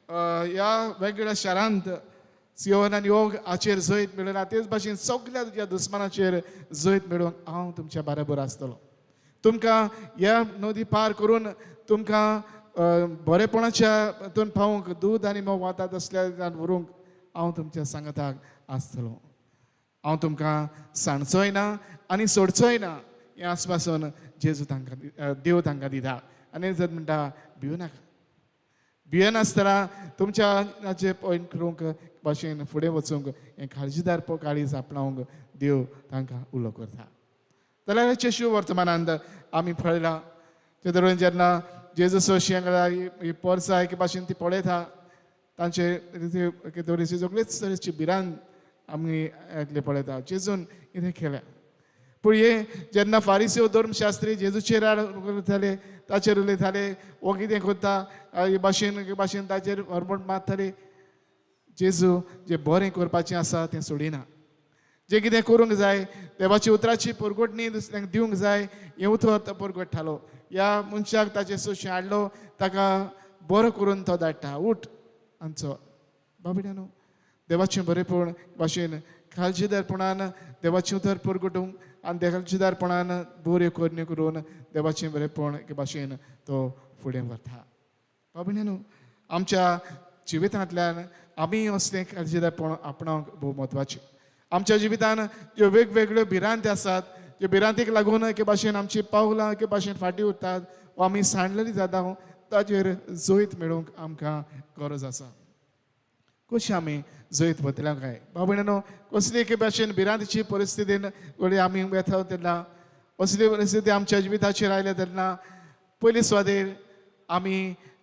ह्या वेगवेगळ्या शारांत सियोन आनी योग हाचेर जैत मेळना तेच भाशेन सगळ्या तुज्या दुस्मानाचेर जैत मेळोवंक हांव तुमच्या बराबर आसतलो तुमकां ह्या नदी पार करून तुमकां बरेपणाच्या हातून पावूंक दूद आनी मोग वता तसल्या व्हरूंक हांव तुमच्या सांगाताक आसतलो हांव तुमकां सांडचोय ना आनी सोडचोय ना हें आसपासून जेजू तांकां देव तांकां दिता आनी जर म्हणटा भिवनाका भियनासतना तुमच्या पॉयंट करूंक भाशेन फुडें वचूंक हें काळजीदार काळीज आपणावंक देव तांकां उलो करता जाल्यार हेचे शिव वर्तमानांत आमी पळयलां ते धरून जेन्ना जेजू शेंगळा ही पर्सां एके भाशेन ती पळयता तांचे तरेची सगळेच तरेची भिरांत आमी एकले पळयता जेजून कितें केलें पूण हे जेन्ना फारिसी धर्मशास्त्री जेजूचेर उलयताले ताचेर उलयताले वो कितें करता हे भाशेन ताचेर हरमट मारताले जेजू जे बरें करपाचें आसा तें सोडिना जें कितें करूंक जाय देवाची उतराची परगोटणी दुसऱ्यांक दिवंक जाय हें उतर परगोडटालो ह्या मनशाक ताचे सोशी हाडलो ताका बरो करून तो धाडटा उठ आमचो बाबड्यानो देवाचें बरेपण भाशेन काळजीदारपणान देवाचें उतर परगोटूंक आनी देवाचीदारपणान बऱ्यो करण्यो करून देवाचें बरेपण एके भाशेन तो फुडें व्हरता बाबड्यानो आमच्या जिवितांतल्यान आमी असलें काळजीदारपण आपणावंक भोव म्हत्वाचें आमच्या जिवितान ज्यो वेगवेगळ्यो भिरांती आसात ज्यो भिरांतीक लागून एके भाशेन आमची पावलां एके भाशेन फाटीं उरतात वा आमी सांडलेलीं जाता ताचेर जैत मेळोवंक आमकां गरज आसा कशी आमी जैत बदल्या काय बाबड्यानो कसली एके भाशेन भिरांतीची परिस्थितीन घडये आमी वेता तेन्ना असली परिस्थिती आमच्या जिविताचेर आयल्या तेन्ना पयली सुवातेर आमी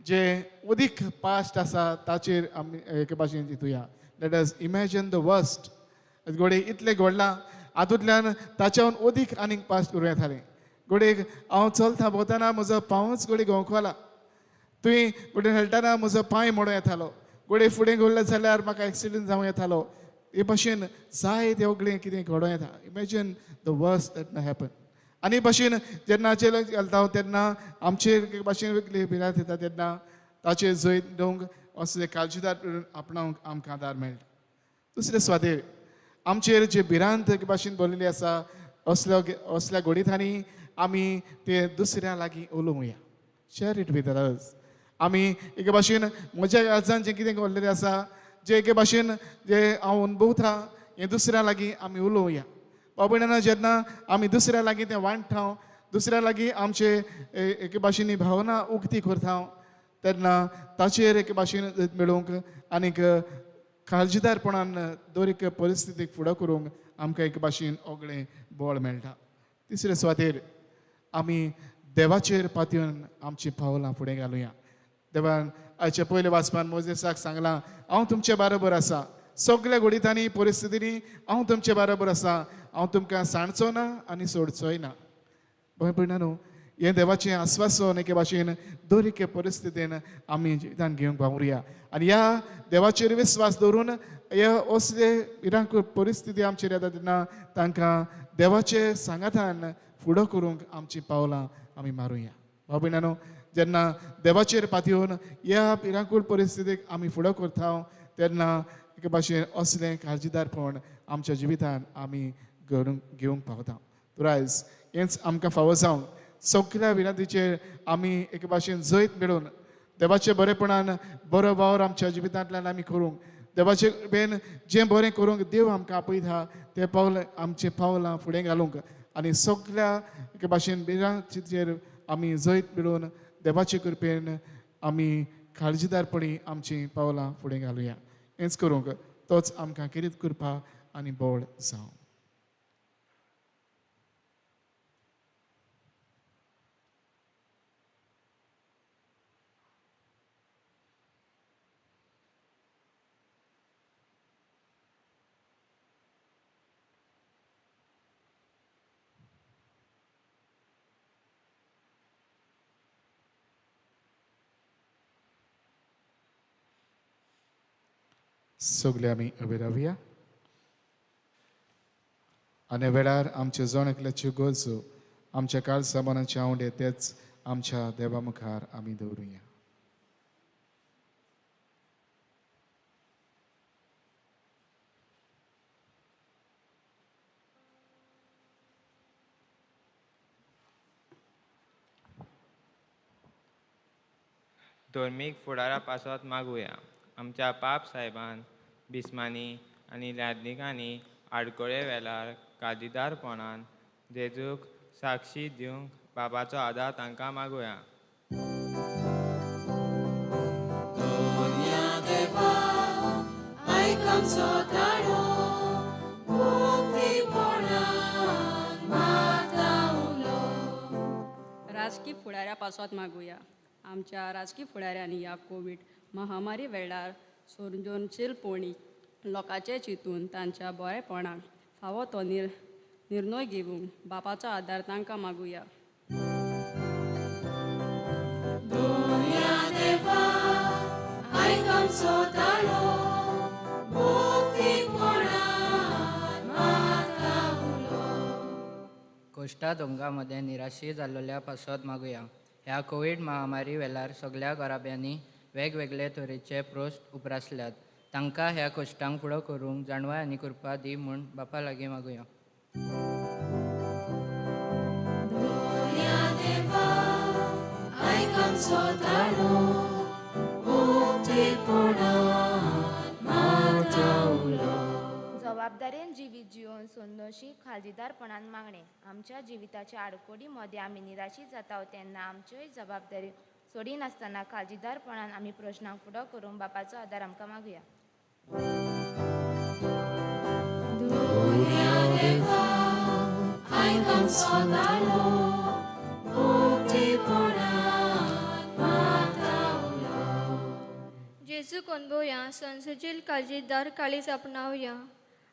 जे अदीक पास्ट आसा ताचेर आमी एके भाशेन चिंतुया let us imagine the worst घोडे इतलें घडलां हातूंतल्यान ताच्याहून अदीक आनीक पास्ट करूं येतालें घोडेक हांव चलता भोंवतना म्हजो पांवच घोडी घोंकवाला तुवें घोडे खेळटाना म्हजो पांय मोडूं येतालो घोडे फुडें घडलो जाल्यार म्हाका एक्सिडेंट जावं येतालो हे भाशेन जायते वेगळें कितें घडों येता imagine the worst that may happen आनी भाशेन जेन्ना चेलो घालता तेन्ना आमचेर एक भाशेन वेगळी भिरांत येता तेन्ना ताचेर जैत दिवंक असले काळजीदार आपणावंक आमकां आदार मेळटा दुसरे सुवातेर आमचेर जे भिरांत भाशेन बरलेली आसा असल्या घडींनी आमी ते दुसऱ्या लागीं उलोवया. Share it with others. आमी एके भाशेन म्हज्या काळजान जें कितें घडलेलें आसा, जे एके भाशेन जे हांव अनुभवता हें दुसऱ्या लागीं आमी उलोवया. बाबा जेन्ना आमी दुसऱ्या लागीं तें वांट्टा, दुसऱ्या लागीं आमचे एके भाशेन भावना उक्ती करता, तेन्ना ताचेर एके भाशेन मेळूंक आनीक काळजीदारपणान दर एक परिस्थितीक फुडो करूंक आमकां एक भाशेन ओगळें बळ मेळटा. तिसरे सुवातेर आमी देवाचेर पातयेवन आमची पावलां फुडें घालुया. देवान आयच्या पयले वाचपान मोजेसाक सांगलां, हांव तुमचे बरोबर आसा. सगळ्या घडींनी परिस्थितींनी हांव तुमचे बरोबर आसा. हांव तुमकां सांडचो ना आनी सोडचोय ना. भयपणा न्हू, हें देवाचें आस्वासन एके भाशेन दर एके परिस्थितीन आमी जिवितान घेवंक वावुरया. आनी ह्या देवाचेर विस्वास दवरून हे असले विरांकूळ परिस्थिती आमचेर येता तेन्ना तांकां देवाचे सांगातान फुडो करूंक आमची पावलां आमी मारुया. भाव जेन्ना देवाचेर पातयेवन ह्या पिरांकूळ परिस्थितीक आमी फुडो करता तेन्ना एके भाशेन असलें काळजीदारपण आमच्या जिवितान आमी घेवंक पावता. तर आयज हेंच आमकां फावो जावंक सगळ्या विनंतीचेर आमी एके भाशेन जैत मेळून देवाचे बरेपणान बरो वावर आमच्या जिवितांतल्यान आमी करूंक, देवाचे बेन जें बरें करूंक देव आमकां आपयता तें आमचें पावलां फुडें घालूंक आनी सगळ्या एके भाशेन बिरांचेर आमी जैत मेळून देवाचे कृपेन आमी काळजीदारपणी आमची पावलां फुडें घालुया. हेंच करूंक तोच आमकां किरीत करपा आनी बळ जावं. सगळे आमी उबे रावया आनी वेळार आमचे जण एकल्याच्यो गरजो आमच्या काळ सामानाचे आवडे तेच आमच्या देवा मुखार आमी दवरुया. धर्मीक फुडारा पासत मागुया. आमच्या पाप साहेबान बिस्मानी आनी लादनिकांनी आडकोळे वेळार काळजीदारपणान जेजूक साक्षी दिवंक बाबाचो आदार तांकां मागुया. राजकीय फुडाऱ्या पासत मागुया. आमच्या राजकीय फुडाऱ्यांनी ह्या कोवीड महामारी वेळार सर्जनशीलपणी लोकांचे चिंतून तांच्या बरेपणाक फावो तो निर्णय घेवंक बापाचो आदार तांकां मागुया. कोश्टा दोंगामध्ये निराशी जाल्ल्या पासत मागुया. ह्या कोवीड महामारी वेळार सगळ्या घराब्यांनी वेगवेगळे तरेचे प्रोस्ट उप्रासल्यात. तांकां ह्या कोश्टांक फुडो करूंक जाणवाय आनी कृपा दी म्हूण बापा लागीं मागुया. जबाबदारेन जिवीत जिवन संतोशी खालजीदारपणान मागणे. आमच्या जिविताच्या आडकोडी मध्ये आमी निराशी जाता तेन्ना आमच्योय जबाबदारी सोडी नासतना खालजीदारपणान आमी प्रश्नांक फुडो करून बापाचो आदार आमकां मागुया. जेजू कोणभोया संसजील काळजीदार काळीज आपणावया.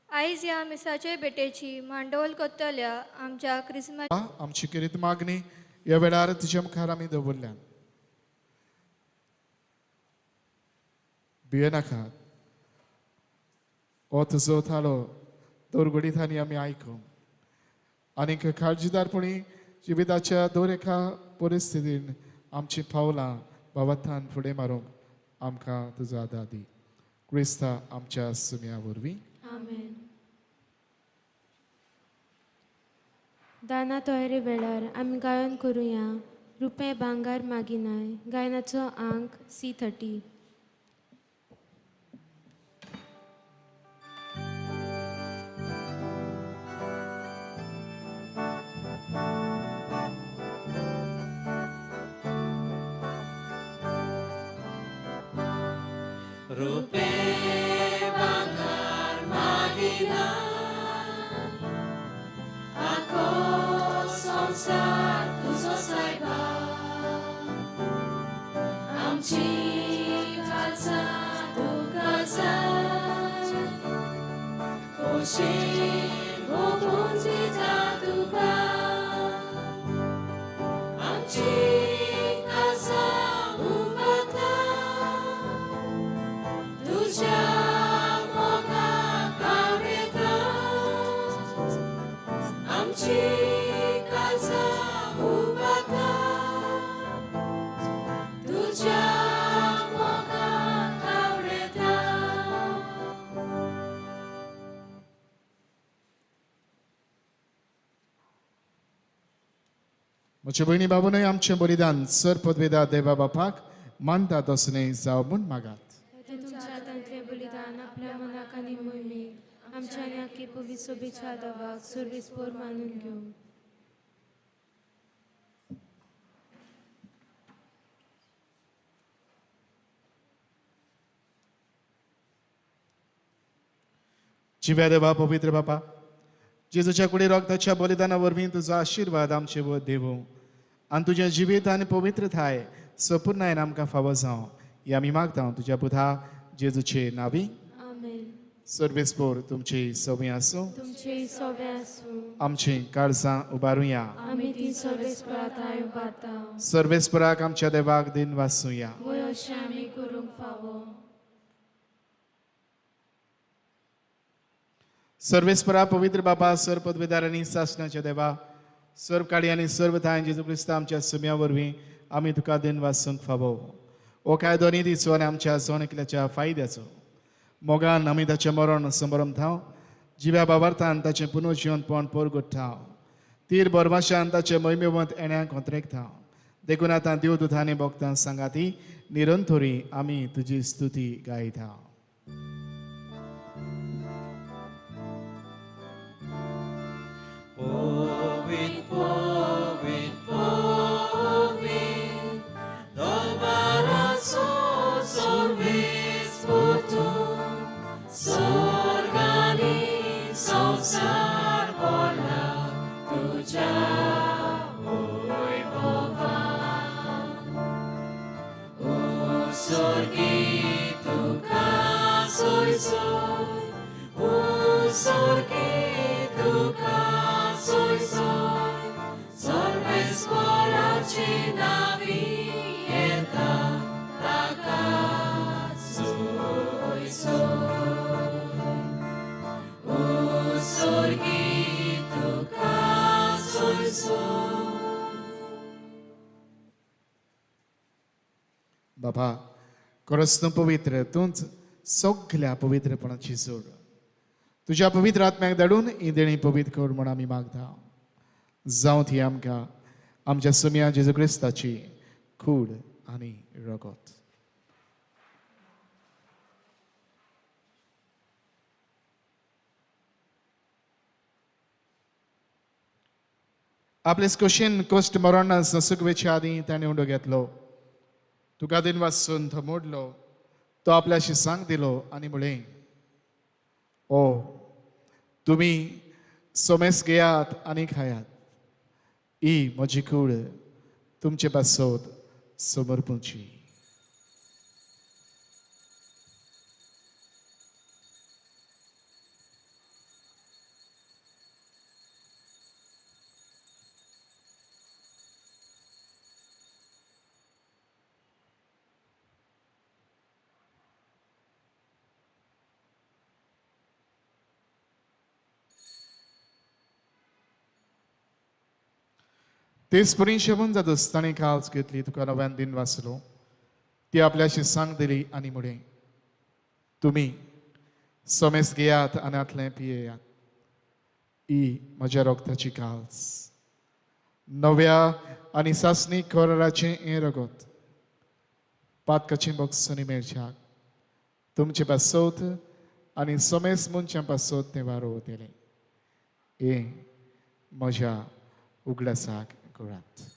आयज ह्या मिसाचे बेटेची मांडोवल कोत्तल्या आमच्या क्रिस्मस आमची किरीत मागणी ह्या वेळार तुज्या मुखार आमी दवरल्या. भियेनाकात, हो तुजो थालो दोरगडीतांनी आमी आयकूंक आनीक काळजीदारपणी जिविताच्या दर एका परिस्थितीन आमची पावलां बाबाथान फुडें मारूंक आमकां तुजो आदार दी. क्रिस्ता आमच्या सुम्या वरवीं. आमेन. दाना तोयरे वेळार आमी गायन करुया रुपे भांगार मागिनाय गायनाचो अंक C30. Rupe bangar magina Ako संसार तुझो सायबा आमची खालसा तुका जाय खोशेन भोगून दिता तुका आमची खालसा उबारता तुझ्या मोगाक आवडटा आमची काळजा उबारता तुझ्या मोगाक आवडटा म्हजे भयणी बाबूनय आमचें बलिदान सर पदवेदार देवा बापाक मानता तसलें जावं म्हूण मागात. तुमच्या हातांतलें बलिदान आपल्या मनाक आनी मोहिमेक आमच्या आनी आख्खे पवित्र सोबेच्या देवाक सर्वेस्पोर मानून घेवं. जिव्या देवा पवित्र बापा जेजूच्या कुडी रोगताच्या बलिदाना वरवीं तुजो आशिर्वाद आमचे वर देवूं आनी तुजें जिवीत आनी पवित्रताय संपूर्णायेन आमकां फावो जावं हें आमी मागता तुज्या पुता जेजूचे नांवी. आमेन. सर्वेस्पोर तुमची सवय आसूं तुमचे सोबे आसूं आमची काळजां उबारुया आमी ती सर्वेस्पराताय उबारता सर्वेस्पराक आमच्या देवाक दिन वाचुया. वय अशें आमी करूंक फावो. सर्वेस्परा पवित्र बापा सर पदवेदार आनी सासणाच्या देवा सर्व काळी आनी सर्व थाय जेजू क्रिस्त आमच्या सुम्या वरवीं आमी तुका दिन वाचूंक फावो. हो कायदो निधीचो आनी आमच्या सोणकिल्याच्या फायद्याचो मोगान आमी ताचें मरण समारंभ थाव जिव्या बाबार्थान ताचें पुनर्जीवनपण परगट थाव तीर बरमाशान ताचें महिमेवंत येण्याक कोंत्रेक थाव देखून आतां देवदूतांनी भक्तां सांगाती निरंतरी आमी तुजी स्तुती गायता. Povit, povit, povit, dolbaraco sorbis portum, sorgani संसार बोला तुझ्या वैभवा उसर्गी तुका सोय सोय उसर्गी तुका soy soy सर्वेस्पराची नावी येता ताका सोय सोय उसर्गी तुका सोय सोय. बाबा खरोच तूं पवित्र तूंच सगळ्या पवित्रपणाची जोड तुज्या पवित्र आत्म्याक धाडून ही देणी पवित्र कर म्हूण आमी मागता. जावं ती आमकां आमच्या सुम्या जेजू क्रिस्ताची कूड आनी रगत. आपले स्कोशेन कोस्ट मरण ससुकवेच्या आदी ताणें उंडो घेतलो तुका दिन वाचून तो मोडलो तो आपल्याशी सांग दिलो आनी म्हळें ओ तुमी सोमेस घेयात आनी खायात ही म्हजी कूड तुमचे पासत समर्पूची. तेच परीन शेवून जातच ताणें काल्स घेतली तुका नव्यान दिन वाचलो ती आपल्याशी सांग दिली आनी म्हळें तुमी सोमेस घेयात आनी आतलें पियेयात ही म्हज्या रोगताची काल्स. नव्या आनी सासणी कोराराचें हें रगत पातकाचें बॉक्सनी मेळच्याक तुमचे पासोत आनी समेस मनशां पासोत तें वारो वतेलें हें म्हज्या उगडासाक करात.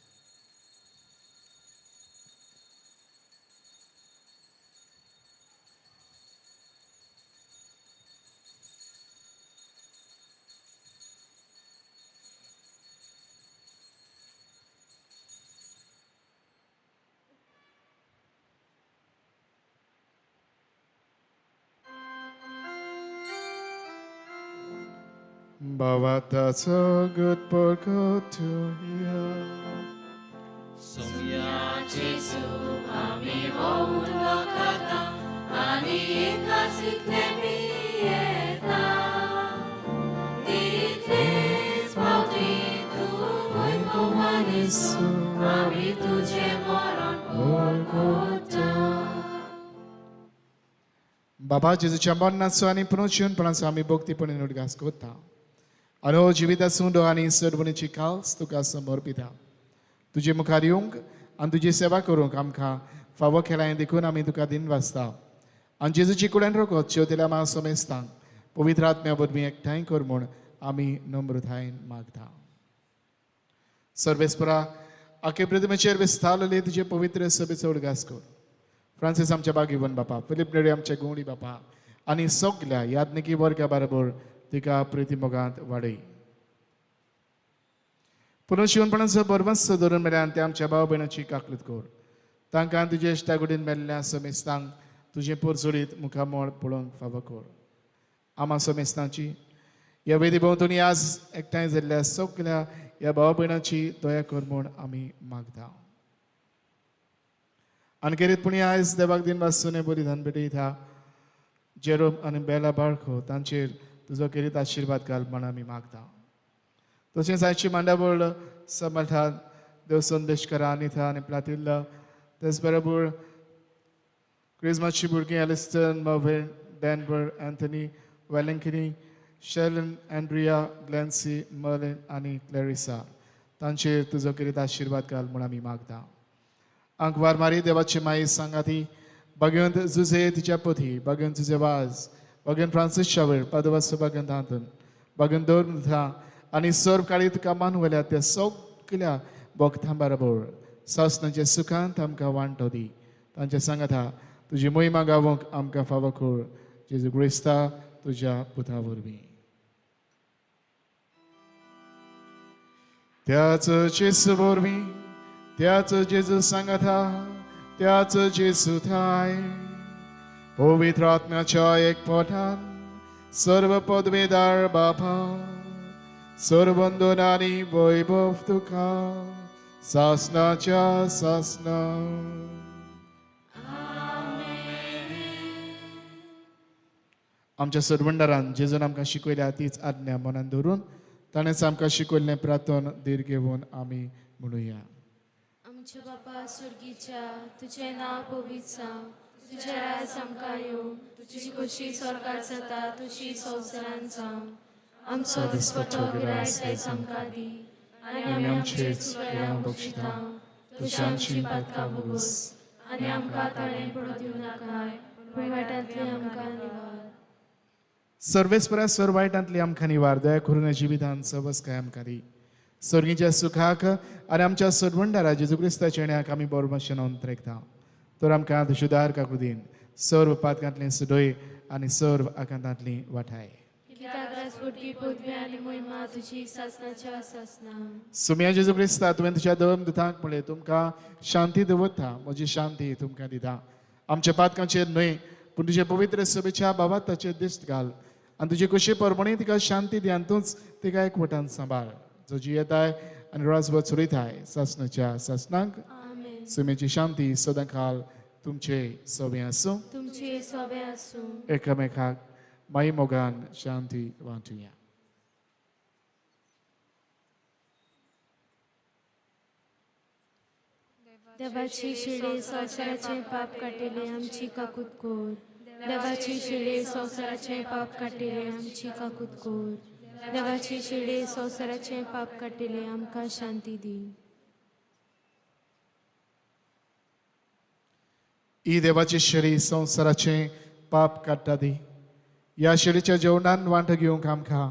Bhavataso good porkotu सोम्या जेसू आमी होऊन लोकांता आनी एका सिकलेमी येता तितलेच पावटी तूं वैभवान येसू आमी तुजें मरण porkota. Baba Jezuच्या मरणाचो आनी पुनरुज्जीवनपणाचो आमी भक्तीपणान उदगास करता. अनो जिवितासून आनी सडवणीची काल्स तुका समर्पिता. तुजे मुखार येवंक आनी तुजी सेवा करूंक आमकां फावो केला हें देखून आमी तुका दिन वाचता. आनी जेजूची कुड्यान रगत शेवतेल्या मा समेस्तांक पवित्र आत्म्या वरवीं एकठांय कर म्हूण आमी नम्रतायेन मागता. सर्वेस्परा आखे प्रतिमेचेर विस्तारलेले तुजे पवित्र सभेचो उदगास कर. फ्रांसीस आमच्या बागीवन बापा, फिलीप नेडे आमच्या गोंवडी बापा आनी सगल्या याज्ञिकी वर्गा बरोबर तिका प्रितीमोगांत वाडय. पुनर्जीवनपणाचो बरवंस धरून मेळ्यान ते आमच्या भाव भयणाची काकलूत कर. तांकां तुजे इश्टागुडीन मेल्ल्या समेस्तांक तुजें पोरजोडीत मुखामोळ पळोवंक फावो कर. आमा समेस्तांची ह्या वेदी भोंवतणी आज एकठांय जाल्ल्या सगल्या ह्या भाव भयणाची दया कर म्हूण आमी मागता. अनखेरीतपणी आयज देवाक दिन वाचून बलिदान भेटयता जेरोम आनी बेला बाळखो तांचेर तुजो खेरीत आशिर्वाद घाल म्हण आमी मागता. तशेंच आयची मांडावळ सांबाळटात देव संदेश करा आनिथा आनी प्लातिल्ला तेच बरोबर क्रिस्मसची भुरगीं एलिस्टन मॉवेन डॅनवर एंथनी वेलिंकिनी शेलन एंड्रिया ग्लॅन्सी मर्लिन आनी क्लॅरिसा तांचेर तुजो खेरीत आशिर्वाद घाल म्हूण आमी मागता. आंकवार मारी देवाची माई सांगाती भगवंत जुझे तिच्या पती भगवंत तुझे वाज भगवंत फ्रांसीस शावेळ पादवास भगवंत हातून भगवंत दोर आनी सर्व काळीत कामान वल्या त्या सगल्या भक्तां बरोबर सासणाच्या सुखांत आमकां वांटो दी. तांच्या सांगाता तुजी मोहिमा गावूंक आमकां फावो कर. जेजू क्रिस्ता तुज्या पुता वरवीं. त्याच जेजू वरवीं त्याच जेजू सांगाता त्याच जेजू थाय पवित्र आत्म्याच्या एकपठान सर्व पदवेदार बापा सर्व वंदनानी वैभव तुका सासनाच्या सासना. आमच्या सडवंडारान जेजून आमकां शिकयल्या तीच आज्ञा मनान धरून ताणेंच आमकां शिकयल्लें प्रार्थन धीर घेवन आमी म्हणुया. आमचे बापा सुर्गीच्या तुझें नांव पवित्र जावं तुजें राज आमकां येवं तुजी खोशी स्वर्गार जाता तुजी संवसारांत जावं. आमचो दिसपटो गिरायक आयज आमकां दी आनी आमी आमचे चुकल्यांक बक्षिता तुजी आमची पातकां भोगोस आनी आमकां ताणें पडूं दिवं नाकाय पूण वायटांतली आमकां निवार. सर्वेस्परा सर्व वायटांतली आमकां निवार दया करून जिवितांत सवस काय आमकां दी. सर्गीच्या सुखाक आनी आमच्या सडवंडारा जेजू क्रिस्ताच्या येण्याक आमी बरोबरशें नोंदरेकता. तर आमकां सुदार काकुदीन सर्व पातकांतली सुडय आनी सर्व आकांतांतली वाठाय. कित्याक राजपुटी पदवी आनी मोहिमा तुजी सासनाच्या सासना. सुम्या जेजू क्रिस्ता तुवें तुज्या धर्म दुतांक म्हणलें तुमकां शांती दवरता म्हजी शांती तुमकां दिता. आमच्या पातकांचेर न्हय पूण तुजे पवित्र सभेच्या भावाताचेर दिश्ट घाल आनी तुजी कशी परमणी तिका शांती दी आनी तूंच तिका एकवटान सांबाळ. जो जियेताय आनी राजभर चलयताय सासनाच्या सासनांक आमेन. सुम्याची शांती सदां काल तुमचे सवे आसूं. तुमचे सवे आसूं. एकामेकाक माई मोगान शांती वांटुया. देवाची शिळे संवसाराचे पाप काटिले आमची काकूत कोर. देवाची शिळे संवसाराचे पाप काटिले आमची काकूत कोर. देवाची शिडे संवसाराचे पाप काटिले आमकां शांती दी. ही देवाची शिडी संवसाराचे पाप काडटा दी. ह्या शिडीच्या जेवणान वांट घेवंक आमकां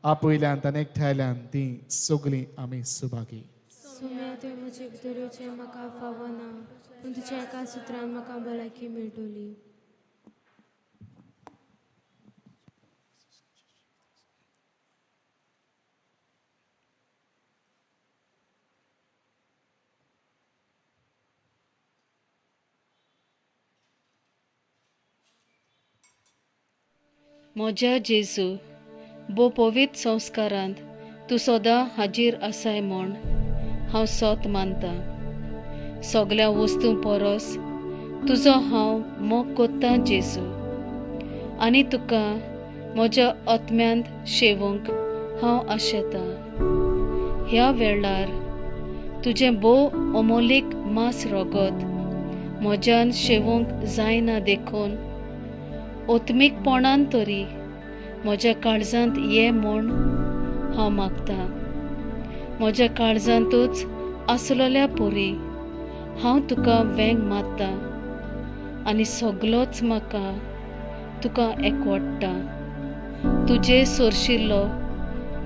आपयल्यांत आनी एकठांयल्यांत ती सगळीं आमी सुभागी. सुम्या तुवें म्हजे भितरूचे म्हाका फावो ना, पूण तुज्या एका सुत्रान म्हाका भलायकी मेळटली. म्हज्या जेजू, बो पवित्र संस्कारांत तूं सदां हाजीर आसाय म्हूण हांव सोत मानतां. सगळ्या वस्तू परस तुजो हांव मोग कोत्तां जेजू, आनी तुका म्हज्या आत्म्यांत शेवूंक हांव आशेतां. ह्या वेळार तुजें भोव अमोलीक मांस रोगत म्हज्यान शेवूंक जायना देखून ओत्मीकपणान तरी म्हज्या काळजांत ये म्हूण हांव मागतां. म्हज्या काळजांतूच आसलोल्या पोरी हांव तुका वेंग मारतां आनी सगलोच म्हाका तुका एकवटटा. तुजे सोरशिल्लो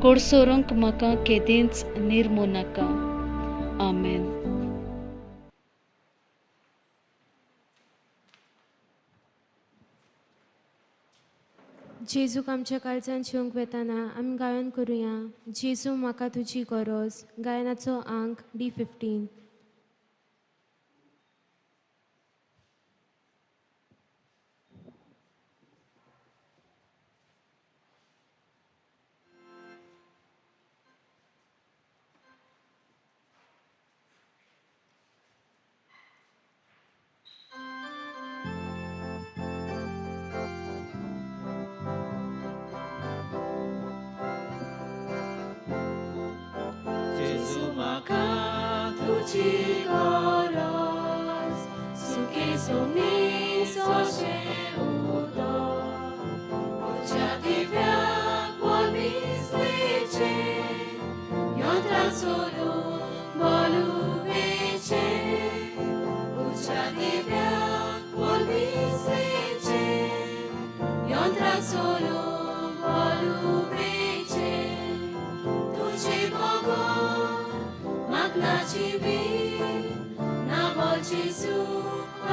कोडसोरूंक म्हाका केदींच निर्मू नाका. आमेन. जेजूक आमच्या काळजान शिवंक वेताना आमी गायन करुया. जेजू म्हाका तुजी गरज, गायनाचो अंक D15. Jesu म्हाका तुजी गरज, सुखे सोमी सोशें उदक, म्हज्या दिव्याक बोलबिस्लेचे, यंत्राक सोडून बोलुबेचे, म्हज्या दिव्याक बोलबिस्लेचे, यंत्राक सोडून बोलुबेचे, तुझे भगवान मागनाची बी ना बोल जेजू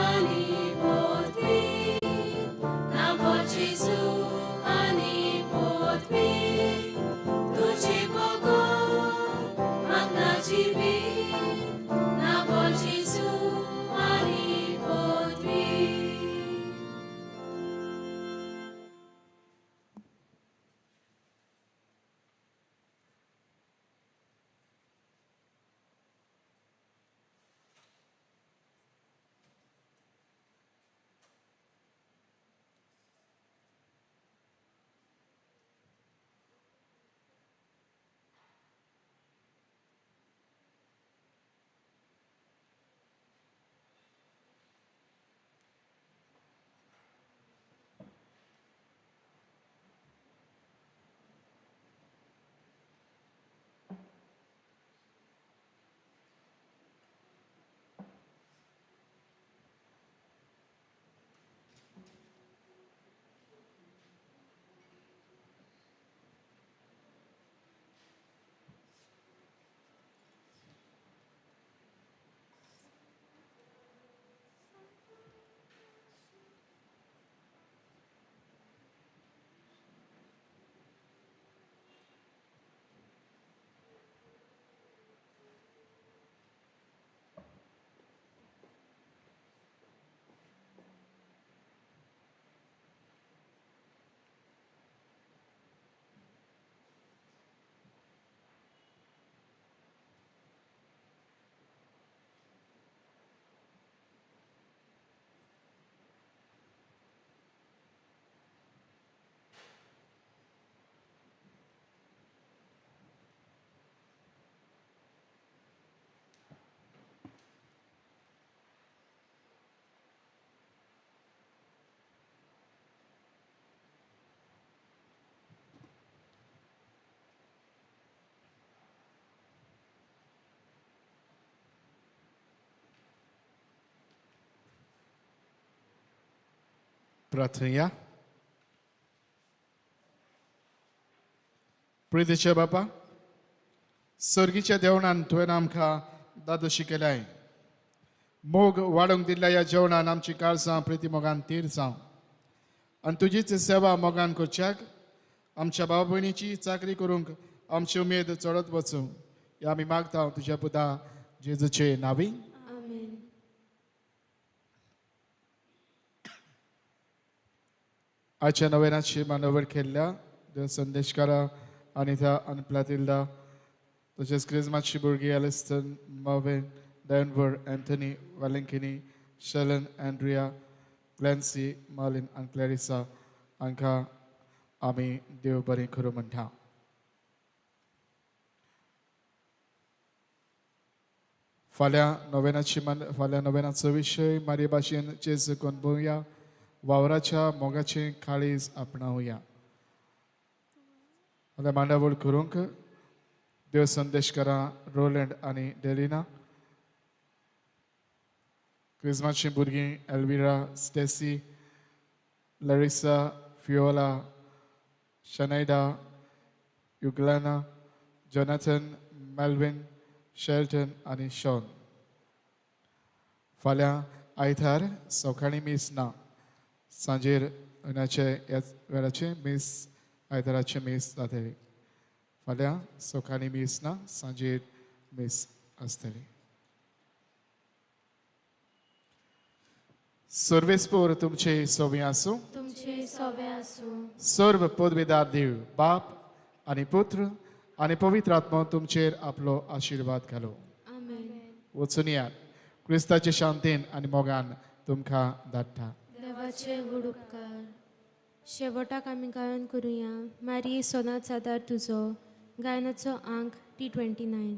आनी पृथ्वी, ना बोल जेजू आनी पृथ्वी, तुझे भगवान मागनाची बी ना बोल जेजू आनी पृथ्वी. प्रार्थया. प्रितीचे बापा, सर्गीच्या देवणान तुवें आमकां दादोशी केल्याय. मोग वाडोवंक दिल्ल्या ह्या जेवणान आमची काळजां प्रिती मोगान तीर जावं आनी तुजीच सेवा मोगान करच्याक आमच्या भाव भयणीची चाकरी करूंक आमची उमेद चडत वचूं हें आमी मागता तुज्या पुता जेजूचे नांवी. आमेन. आजच्या नवेनाची मानवड केल्ल्या देव संदेशकारा अनिता आनी प्लातिल्दा तशेंच क्रिस्मासची भुरगीं Elliston मॉवेन Denver Anthony वॅलेंकिनी शेलन Andrea क्लॅन्सी Marlin आनी क्लॅरिसा हांकां आमी देव बरें करूं म्हणटा. फाल्यां नोवेनाचो विशय मारे भाशेन जेजू कोणबोवया. वावराच्या मोगाचें काळीज आपणावया. फाल्यां मांडावळ करूंक देव संदेशकारां रोलंड आनी डेलिना, क्रिस्मासची भुरगीं एल्विरा, स्टेसी, लरिसा, फिओला, शनैडा, युग्लाना, जोनाथन, मेल्विन, शेल्टन आनी शॉन. फाल्यां आयतार सकाळीं मीस ना, सांजेर ह्याच वेळाचे मीस आयताराचे मीस जातली. फाल्यां सकाळीं मीस ना, सांजेर मीस आसतली. सर्वेस्पोर तुमचे सोबी आसूं. तुमचे सोबे आसूं. सर्व पदवेदार देव बाप आनी पुत्र आनी पवित्र आत्मा तुमचेर आपलो आशिर्वाद घालो. आमेन. वचून यात. क्रिस्ताचे शांतेन आनी मोगान तुमकां धाडटा. देवाचे गूढ उपकार. शेवटाक आमी गायन करुया. मारी सोनात आदार तुजो गायनाचो अंक T29.